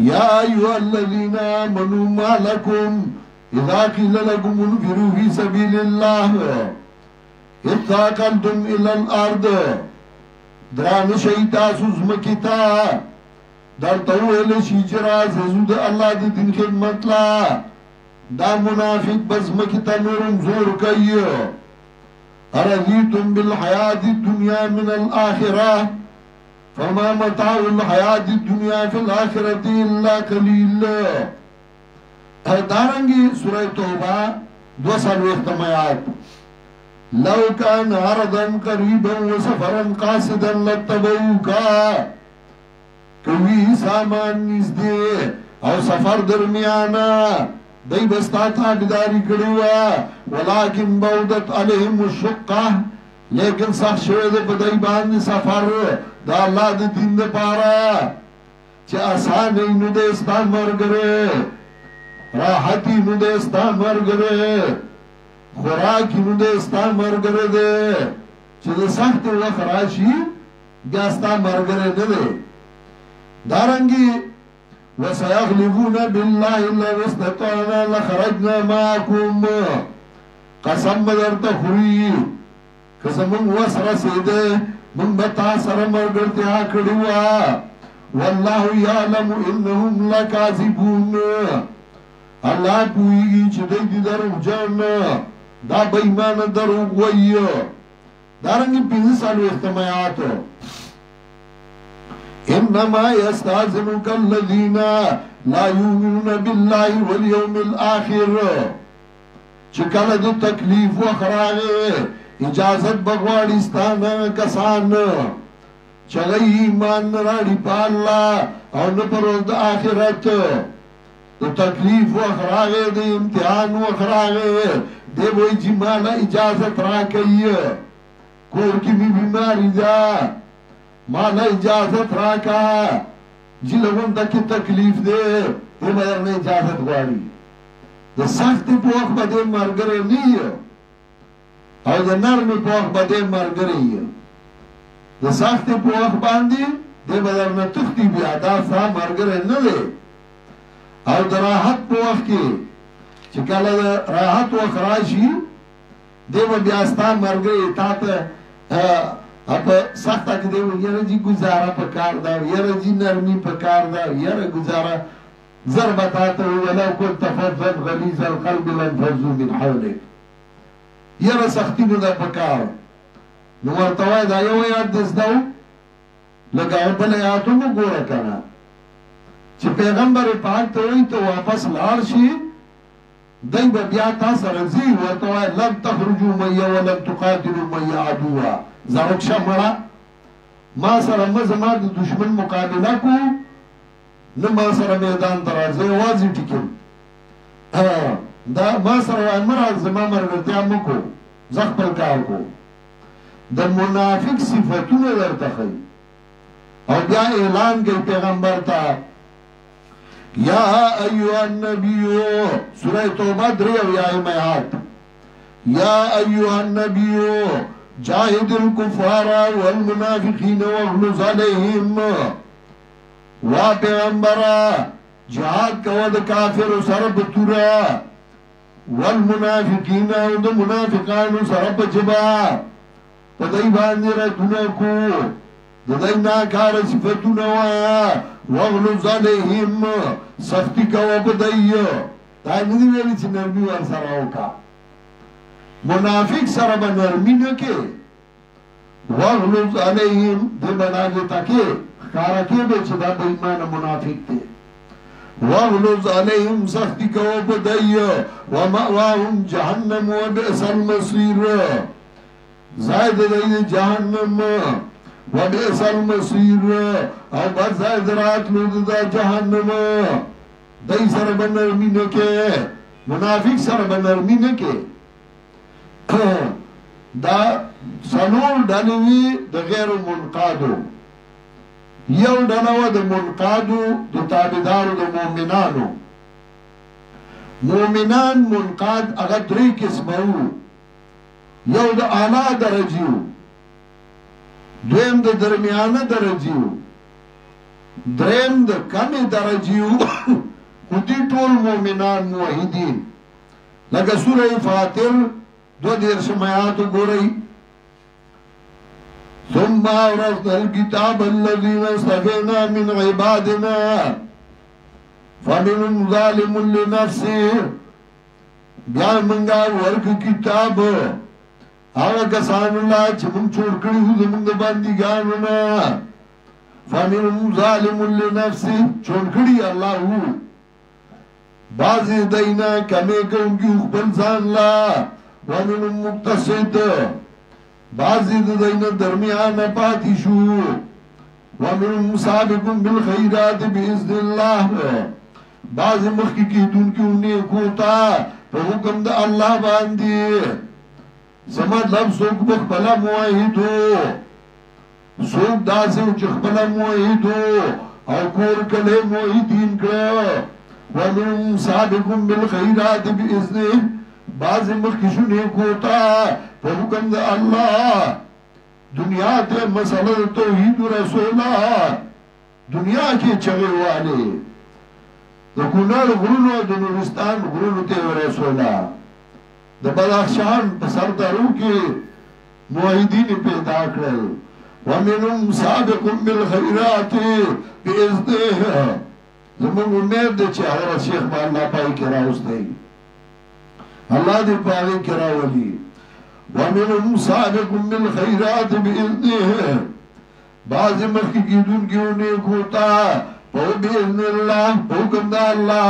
یا ایوہ الذین آمنوا ما لکم اذا قیل لکم انفروا فی سبیل اللہ اتاقلتم الى الارض دران شیطاسو زمکتا در طویل شیچراز حضود اللہ دی دن خدمت لا دا منافق بزمکتا نورم زور کئی أرضيتم بالحياة الدنيا من الآخرة فما متاع الحياة الدنيا في الآخرة إلا قليل دارنگی سورة توبہ 2 اختمایات لو كان عرضا قريبا وسفرا قاصدا لاتبعوكا کوي سامان نزدې او سفر درمیانا دی بستا تابداری کڑوا ولیکن بودت علیہم الشقہ لیکن سخت شوئے دے پا دی باندی سفر دا اللہ دی دین دے پارا چه آسان اینو دے استان مرگرے راحتی نو دے استان مرگرے خوراکی نو دے استان مرگرے دے چه دے سخت وقت راشی بیا استان مرگرے دے دارنگی وَسَيَغْلِبُونَ بِاللَّهِ الَّذِي اسْتَطَعْنَا لَخَرَجْنَا مَعَكُمْ قسم بدرتا خوری قسم من وسر سیدے من بتا سر مرگرتیا کڑوا واللہ یعلم انہم لکاذبون اللہ پوئیگی چھ دی درو جان دا بیمان درو گوئی دارنگی 5 سالو اختمایات انما يستاذنك الذين لا يؤمنون بالله واليوم الاخر چکل دو تکلیف و خراغه اجازت بغوارستان کسان چغی ایمان راڑی پا اللہ او نپروز دا آخرت دو تکلیف و خراغه دو امتحان و خراغه دے وی جی مالا اجازت را کئی کور کی بھی بیماری دا مالا اجازت راکا جی لگن تکی تکلیف دے یہ بدر نے اجازت گواری دا سختی پوخ بدے مرگرے نہیں او دا نرمی پوخ بدے مرگرے دا سختی پوخ باندی دے بدر نے تختی بیا دا سا مرگرے نلے او دا راحت پوخ کی چکل راحت و خراشی دے بیاستا مرگرے تاتا اب سختا که دیو یره جی گزارا پا کار داو یره جی نرمی پا کار داو یره گزارا ضربتاتا ولو کنت فضل غلیظ القلب لنفضو من حولک یره سختی نو دا پا کار نو ورطوائی دا یو یاد دست داو لگا بل یاتو مو گورا کنا چه پیغمبر پاک تاوی تو واپس لارشی دی با بیا تا سرزی ورطوائی لم تخرجو میا ولم تقاتلو میا عدوها زاروک شمرا ما سر مزما د دشمن مقابله کو نه ما سر میدان ترازه وازی ټیکم دا ما سر امر زما مرګتیا مکو زخپل کار کو د منافق صفاتونه درته خي او بیا اعلان کئی پیغمبر تا یا ایوہ النبیو سورہ توبہ 3 آیات یا ایوہ النبیو جاہد الکفار والمنافقین واغلظ علیہم وا پیغمبرا جہاد کود کافر سرب تورا والمنافقین و منافقان سرب جبا پدائی باندی ردنکو دائی ناکار صفتونا وایا واغلظ علیہم سختی کوا پدائی دائی ندی ویلی چی نرمی ور سراؤ کا منافق سرب نرمی نکے واغلظ علیہم دے بنا دیتا کے کارکی بیچ دا ایمان منافق تے واغلظ علیہم سختی کوا پدائی ومأواہم جہنم و بئس المصیر زائد دائی جہنم و بئس المصیر او بس زائد رات لود دا جہنم دائی سرب نرمی نکے منافق سرب نرمی نکے دا سنور ڈالوی دا غیر منقادو یو ڈالو دا منقادو دا تابدارو دا مومنانو مومنان منقاد اگر 3 قسمو یو دا اعلی درجیو دویم دا درمیانه درجیو دریم دا کم درجیو خودی طول مومنان موحیدین لگا سورہ فاتر 2 شمایاتو گو رئی ثم أورثنا الكتاب الذين اصطفينا من عبادنا فمنهم ظالم لنفسه بیا منگا ورک کتاب آغا کسان اللہ چھ من چھوڑ کری ہو زمند بندگانونا فمنهم ظالم لنفسه چھوڑ کری اللہ ہو بازی دینا کمی کن کی اخبر زان لا ومنهم مقتصد بعضی دینا درمیان پاتی شو ومنهم سابقون بالخیرات بإذن اللہ بعضی مخی کی دون کی انہیں کوتا پہ حکم دا اللہ باندی سمت لب سوک بخبلا موحیدو سوک دا سے چخ بلا موحیدو او کور کلے موحیدین کرو ومنهم سابقون بالخیرات بإذن بعض مخشنے کوتا پہ حکم دا اللہ دنیا تے مسئلہ توحید رسولہ دنیا کے چگے والے دا کنر غرونو دا نورستان غرونو تے رسولہ دا بدخشان پسر دارو کے موحیدین پیدا کرل ومنهم سابق بالخیرات بإذنه زمان امید دے چھے حضرت شیخ با اللہ پائی کرا اس دے اللہ دے پاگے کرا ولی وَمِنْهُمْ سَابِقٌ بِالْخَيْرَاتِ بِإِذْنِهِ بعض مخی کی دن کی انہیں کھوتا پو بِإِذْنِ اللَّهِ حکم دا اللہ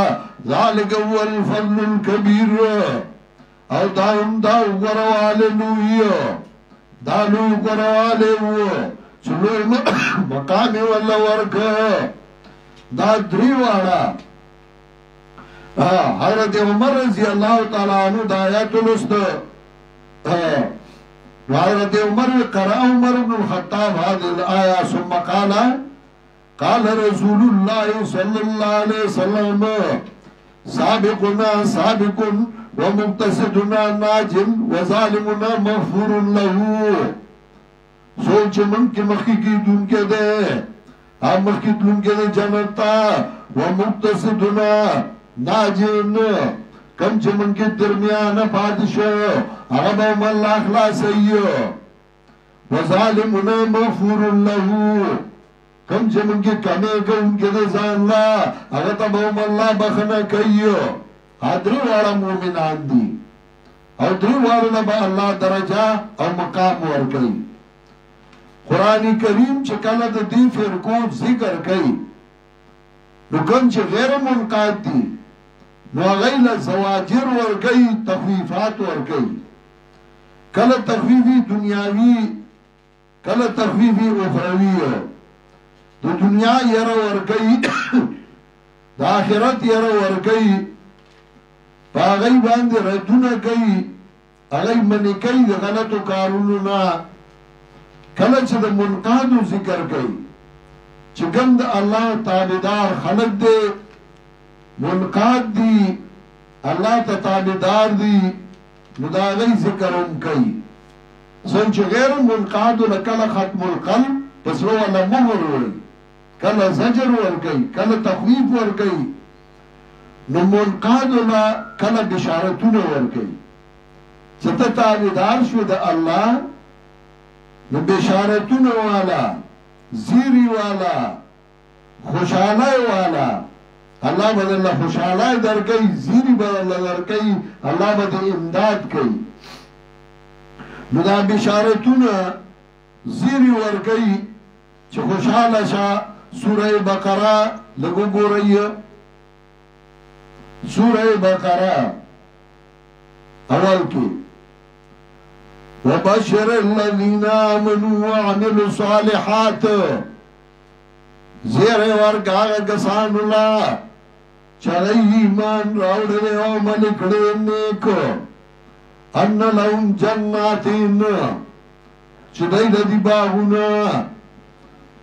ذَلِكَ هُوَ الْفَضْلُ الْكَبِيرُ او دائم دا اگروالے لوئی دا لو اگروالے ہو چلو مقام واللہ ورک دا دریوارا حضرت عمر رضی اللہ تعالیٰ عنہ دا آیات الست حضرت عمر قرأ عمر بن الخطاب هذه الآية ثم قال رسول الله صلى الله عليه وسلم سابقنا سابق ومقتصدنا ناجل وظالمنا مغفور له سوچ من کی مخی کی دن کے دے آپ مخی دن کے دے جنتا ومقتصدنا ناجل کم چه من کے درمیان پادشو اغبا من اخلاصی وظالمنا مغفور له کم چه من کے کمی کن کے دزان لا اغتا با من بخنا کئیو ادری وارا مومنان دی او دری وارا با اللہ درجہ او مقام ورکی قرآن کریم چکلت دی فرقود ذکر کئی نکن چه غیر منقاد دی نو غیل زواجر ورکی تخویفات ورکی کل تخویفی دنیاوی کل تخویفی اخروی دو دنیا یر ورکی دا آخرت یر ورکی پا غی باندی ردون کئی اغی منی کئی دا غلطو کارونونا کل چه دا منقادو ذکر کئی چې کوم د الله تابعدار خلق دی منقاد دی الله ته تابعدار دی نو دا غي ذکر هم کوي څنګه چې غیر منقاد لکله ختم القلب پس ولا مهر وي کله زجر ور کوي کله تخویف ور کوي نو منقاد لا کله بشارتونه ور کوي چې ته تابعدار شو د الله نو بشارتونه والا زیری والا خوشحاله والا الله بدل خوشحاله درکې زیری بدل درکې الله بدل امداد کوي نو دا بشارتونه زیری ورکې چې خوشحاله شه سوره بقره لګو ګورئ سوره بقره اول کې وبشر الذين آمنوا وعملوا الصالحات زیر ورکا کسان الله چلی ایمان راوڑے او ملکڑے نیکو ان لهم جناتین چدائی لدی باغونا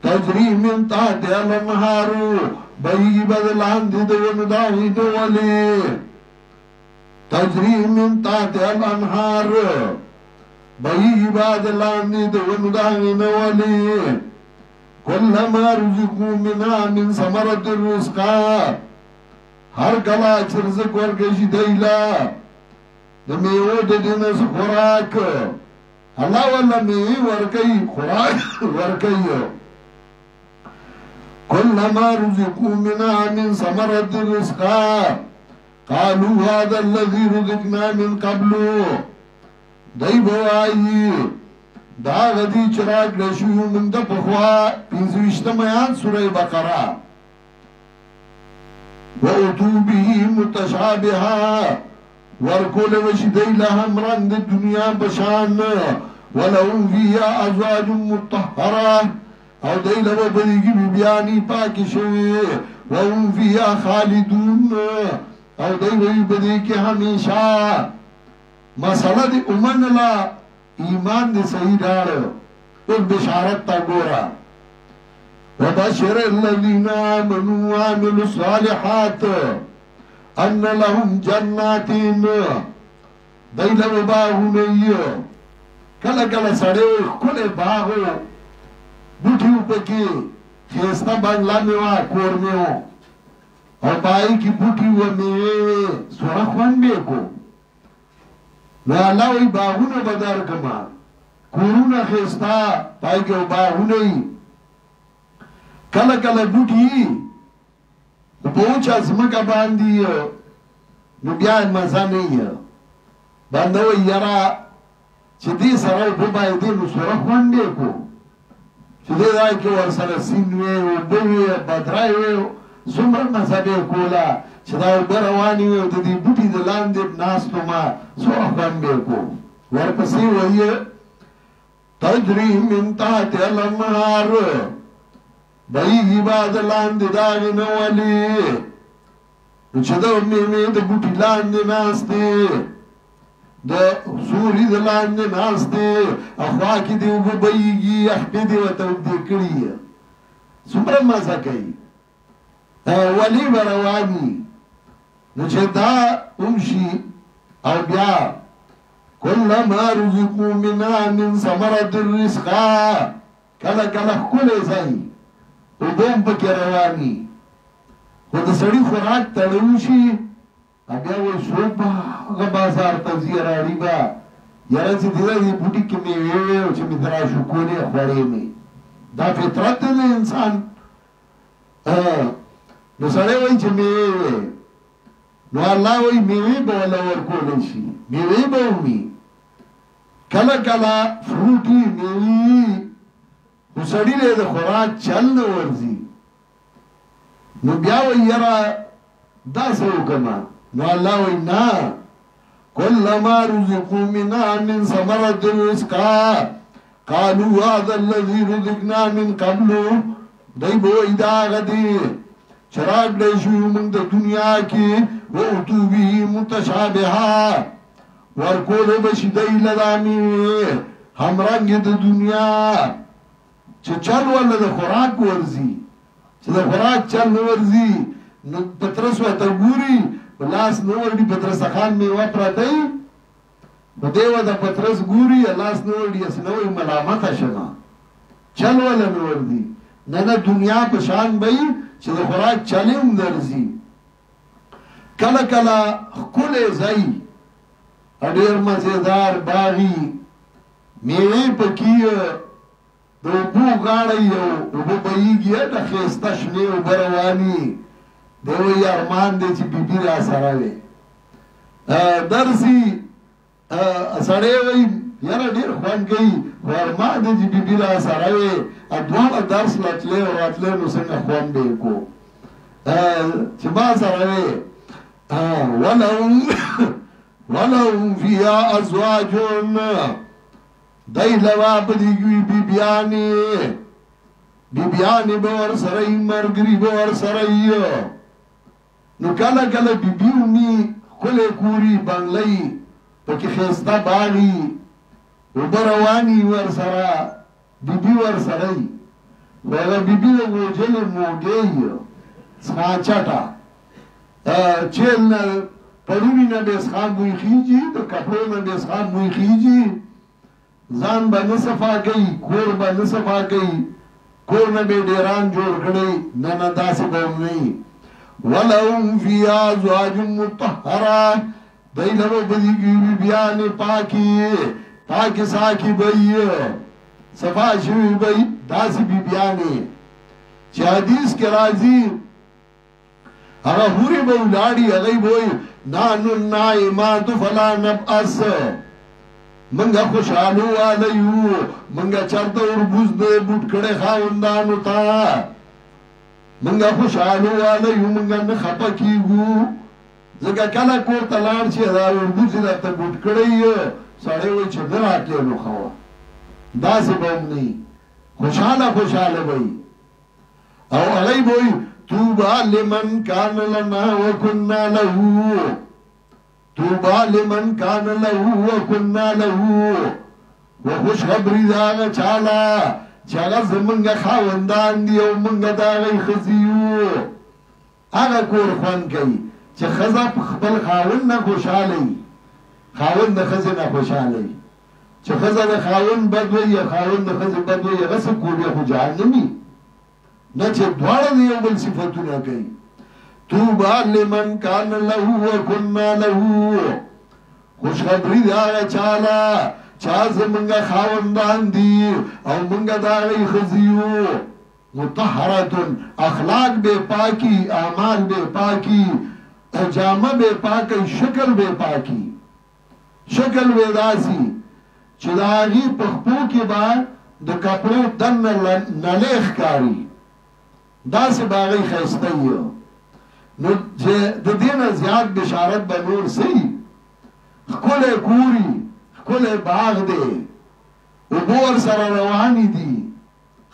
تجری من تحت الانهارو بئی بدلان دی دون داوی دولی تجری من تحت الانهار بئی بدلان دی دون داوی دولی کلما رزقو منها من ثمرت الرزقا ہر کلا چرزق ورکشی دیلا دمیو دینس خوراک اللہ والا میوی ورکی خوراک ورکی کلما رزقو منها من ثمرت الرزقا قالوا هذا الذي رزقنا من قبلو دی بوائی دا غدی چراغ لشیو من دا پخوا پینزوشتم آیات سورہ بقرہ وَأُتُوا بِهِ مُتَشَابِهًا وَرْكُلَ وَشِدَيْ لَهَمْ رَنْدِ دُنْيَا بَشَانَ وَلَهُمْ فِيهَا أَزْوَاجٌ مُطَّهَّرَةٌ او دی لبا بدیگی بیانی پاکی شوی وَهُمْ فِيهَا خَالِدُونَ او دی بدیگی ہمیشہ مسئلہ دی امن لا ایمان دی صحیح دارو اس بشارت تا گورا وبشر الذين آمنوا وعملوا الصالحات ان لهم جنات دیل و باغو نیو کلا کلا سڑے کل باغو بوٹیو پکی خیستا بنگلا میوا کور میو اور بائی کی بوٹیو میں سورا خوانڈے کو نو اللہ وی باغونه بدر کما کورونه خستا پای کې باغونه کله کله بوټي په اوچا زمکه باندې نو بیا مزه نه یې باندې یرا چې دې سره په باندې نو سره خوندې کو چې دې راي کې ور سره سینوي او بوي بدراي زمر مزه کولا چې دا رواني وي د دې بوټي د لاندې ناستو ما سو باندې کو ورپسې وایي تجري من تحت الانهار بئی باد لاندې داغې نه ولي نو چې دا مې د بوټي لاندې ناستې د سوري د لاندې ناستې اخوا کې دې اوبه بهیږي اخپې دې ورته اوږدې کړي څومره مزه کوي ولی به رواني نو چې دا امشي او بیا کلما رزقو منها من ثمرة الرزقا کله کله ښکلی ځای اوبه هم پکې رواني خو د سړي خوراک تړلی شي بیا وایي څوک به هغه بازار ته ځي راړي به یاره چې دې دې بوټي کې مېوې وې او چې مې ته راشکولې خوړې مې دا فطرت دی د انسان نو سړی وایي چې مېوې وې نو الله وایي مېوې به وله ورکولی شي مېوې به ومي کله کله فروټي مېوې نو سړي دی د خوراک چل نه ورځي نو بیا وایي یاره داسې وکړمه نو الله وایي نه کلما رزقوا منها من ثمرة رزقا قالوا هذا الذي رزقنا من قبل دی به وایي دا هغه دی چراغ دی شوي موږ د دنیا کې واتوا به متشابها ورکولی به شي دی له دا مېوې همرنګې د دنیا چې چل ولا د خوراک ورځي چې د خوراک چل نه ورځي نو پترس ورته ګوري په لاس نه ورډي پترسخان میوه پرتی نو دیوه د پترس ګوري لاس نه ورډي اسنوي ملامته شمه چل ولا نه ورځي نه دنیا په شان وي چې د خوراک چلې هم درځي کله کله ښکلی ځای ډېر مزېدار باغي میوې پکې د اوبو غاړه یو اوبه بهیږي د ښایسته شنې اوبه روانې دی وایي ارمان دی چې بیبي را سره وي درځي سړی وایي یاره ډېر خوند کوي خو ارمان دی چې بیبي را سره وي دواړه درس له تلې او راتلې نو څنګه خوند به یې کو چې ما سره وي ولهم فيها ازواج دای لوا بدیږي بیبیانی به ور سره مرګري به ور سره نو کله کله بیبیونی کله کوری بنگلای پکې خسته باغی وبروانی ور سره بیبی ور سره ولا بیبی وجل موګي ساچټا چل پړونی نه به ښه بوی خيږي د کپړو نه به ښه بوی خيږي ځان باندې صفا کوي کور باندې صفا کوي کور نه به ډیران جوړ کړي نه داسې به نه ولهم فيها ازواج مطهره دایلو بدیږي بیان پاکي ساکي بي صفا شوی بي داسې بیانې چې حدیث کې راځي هغه هوري به ولاړی هغه وای نانو نائمات فلا نبأس منگا خوشحالو آلیو منگا چرتا اربوز دے بوٹ کڑے خاوندانو تا منگا خوشحالو آلیو منگا نخپا کیگو زکا کلا کور تلار چی دا اربوزی دا تا بوٹ کڑے ساڑے وی چه نراکی نو خوا دا سی بوم نی خوشحالا بھئی او اغیب ہوئی توبا لمن کان لنا وکننا لہو توبا لمن کان لہو وکننا لہو وخوش خبری داغا چالا چاگا زمنگا خواندان دیو منگا داغی خزیو آگا کور خوان کئی چه خزا پخبل خواند نا خوشحالی خواند نا خزی نا خوشحالی چه خزا نا خواند بدوی یا خواند نا خزی بدوی یا غصب کولی خو جهنمی نا چه دوار دیو بل صفتو نا کئی توبا لمن کان لہو وکننا لہو خوشخبری داغا چالا چاز منگا خواندان دی او منگا داغی خزیو مطهرتن اخلاق بے پاکی اعمال بے پاکی جامع بے پاکی شکل بے پاکی شکل بے داسی چداغی پخپو کی بار دا کپڑو دن نلیخ کاری داسی باغی خیستایو نو د دینه زیاد بشارت به نور سي خپل کوری خپل باغ دی وګور سره رواني دي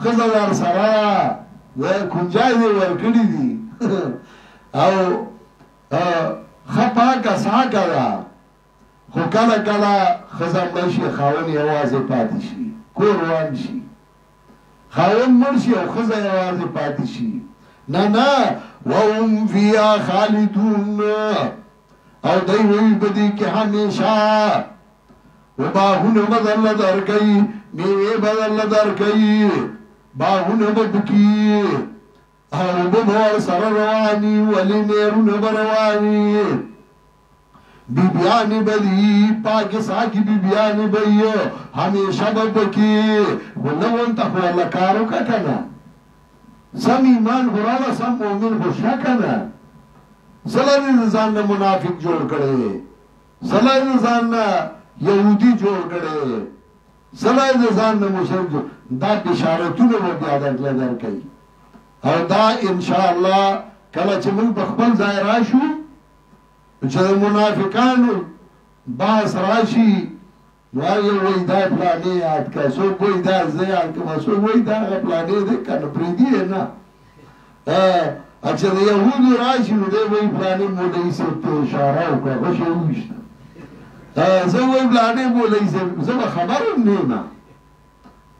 خزلار سره و کنجای دی ورکړي دي او خپا کا ساګرا خو کله کله خزم نشي خاوني आवाज پاتې شي کور روان شي خاون مرشي او خزه आवाज پاتې شي نه وهم فيها خالدون او دیوی بدی که همیشه و باغون بدل در کئی میوه بدل در کئی باغون بدکی او بمور سر روانی ولی نیرون بروانی بیبیانی بدی پاکی ساکی بیبیانی بی همیشه بدکی ونوان تخوی اللہ کارو که کنا سم ایمان قرآن سم مومن خوشا کنا سلای نزان نا منافق جوڑ کرے سلای نزان نا یہودی جوڑ کرے سلای نزان نا مشرک جوڑ دا بشارتو نا وہ بیادر لدر کئی اور دا انشاءاللہ کلا چه من بخبل زائی راشو چه منافقانو باس راشی وای وای دا پلانې یاد کا سو کوئی دا زیات کا سو وای دا پلانې دې کنه پریدي نه اچھا یهودو راشي نو دې وای پلانې مولوی سره ته اشاره وکړه غوښه وښته زه وای پلانې مولوی سره زه خبر نه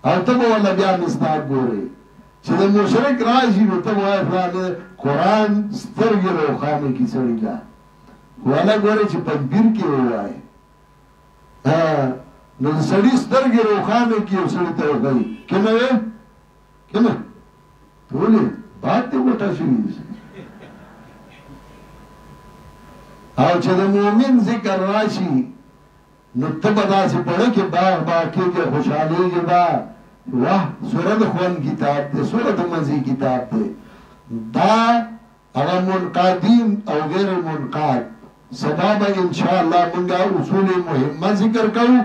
او ته ولا بیا مستعد ګوري چې د مشرک راشي نو ته وایې فلانه قرآن سترګې روښانه کړي سړي ته والا ګوره چې تکبیر کې ووایې نو د سړي سترګې روښانه کړي او سړي ته وښایي که نه وې که نه ته ولې باد دې وټه شوي او چې د مؤمن ذکر راشي نو ته به داسې پړه کې باغ باغ کېږي خوشحالېږي به واه سوره د خوند کتاب دی سوره د مزې کتاب دی دا هغه منقادین او غیر منقاد سبا به انشاءالله مونږه اصول مهمه ذکر کوو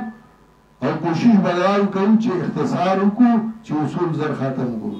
او کوشش به دا کوو چې اختصار وکړو چې اصول زر ختم کړو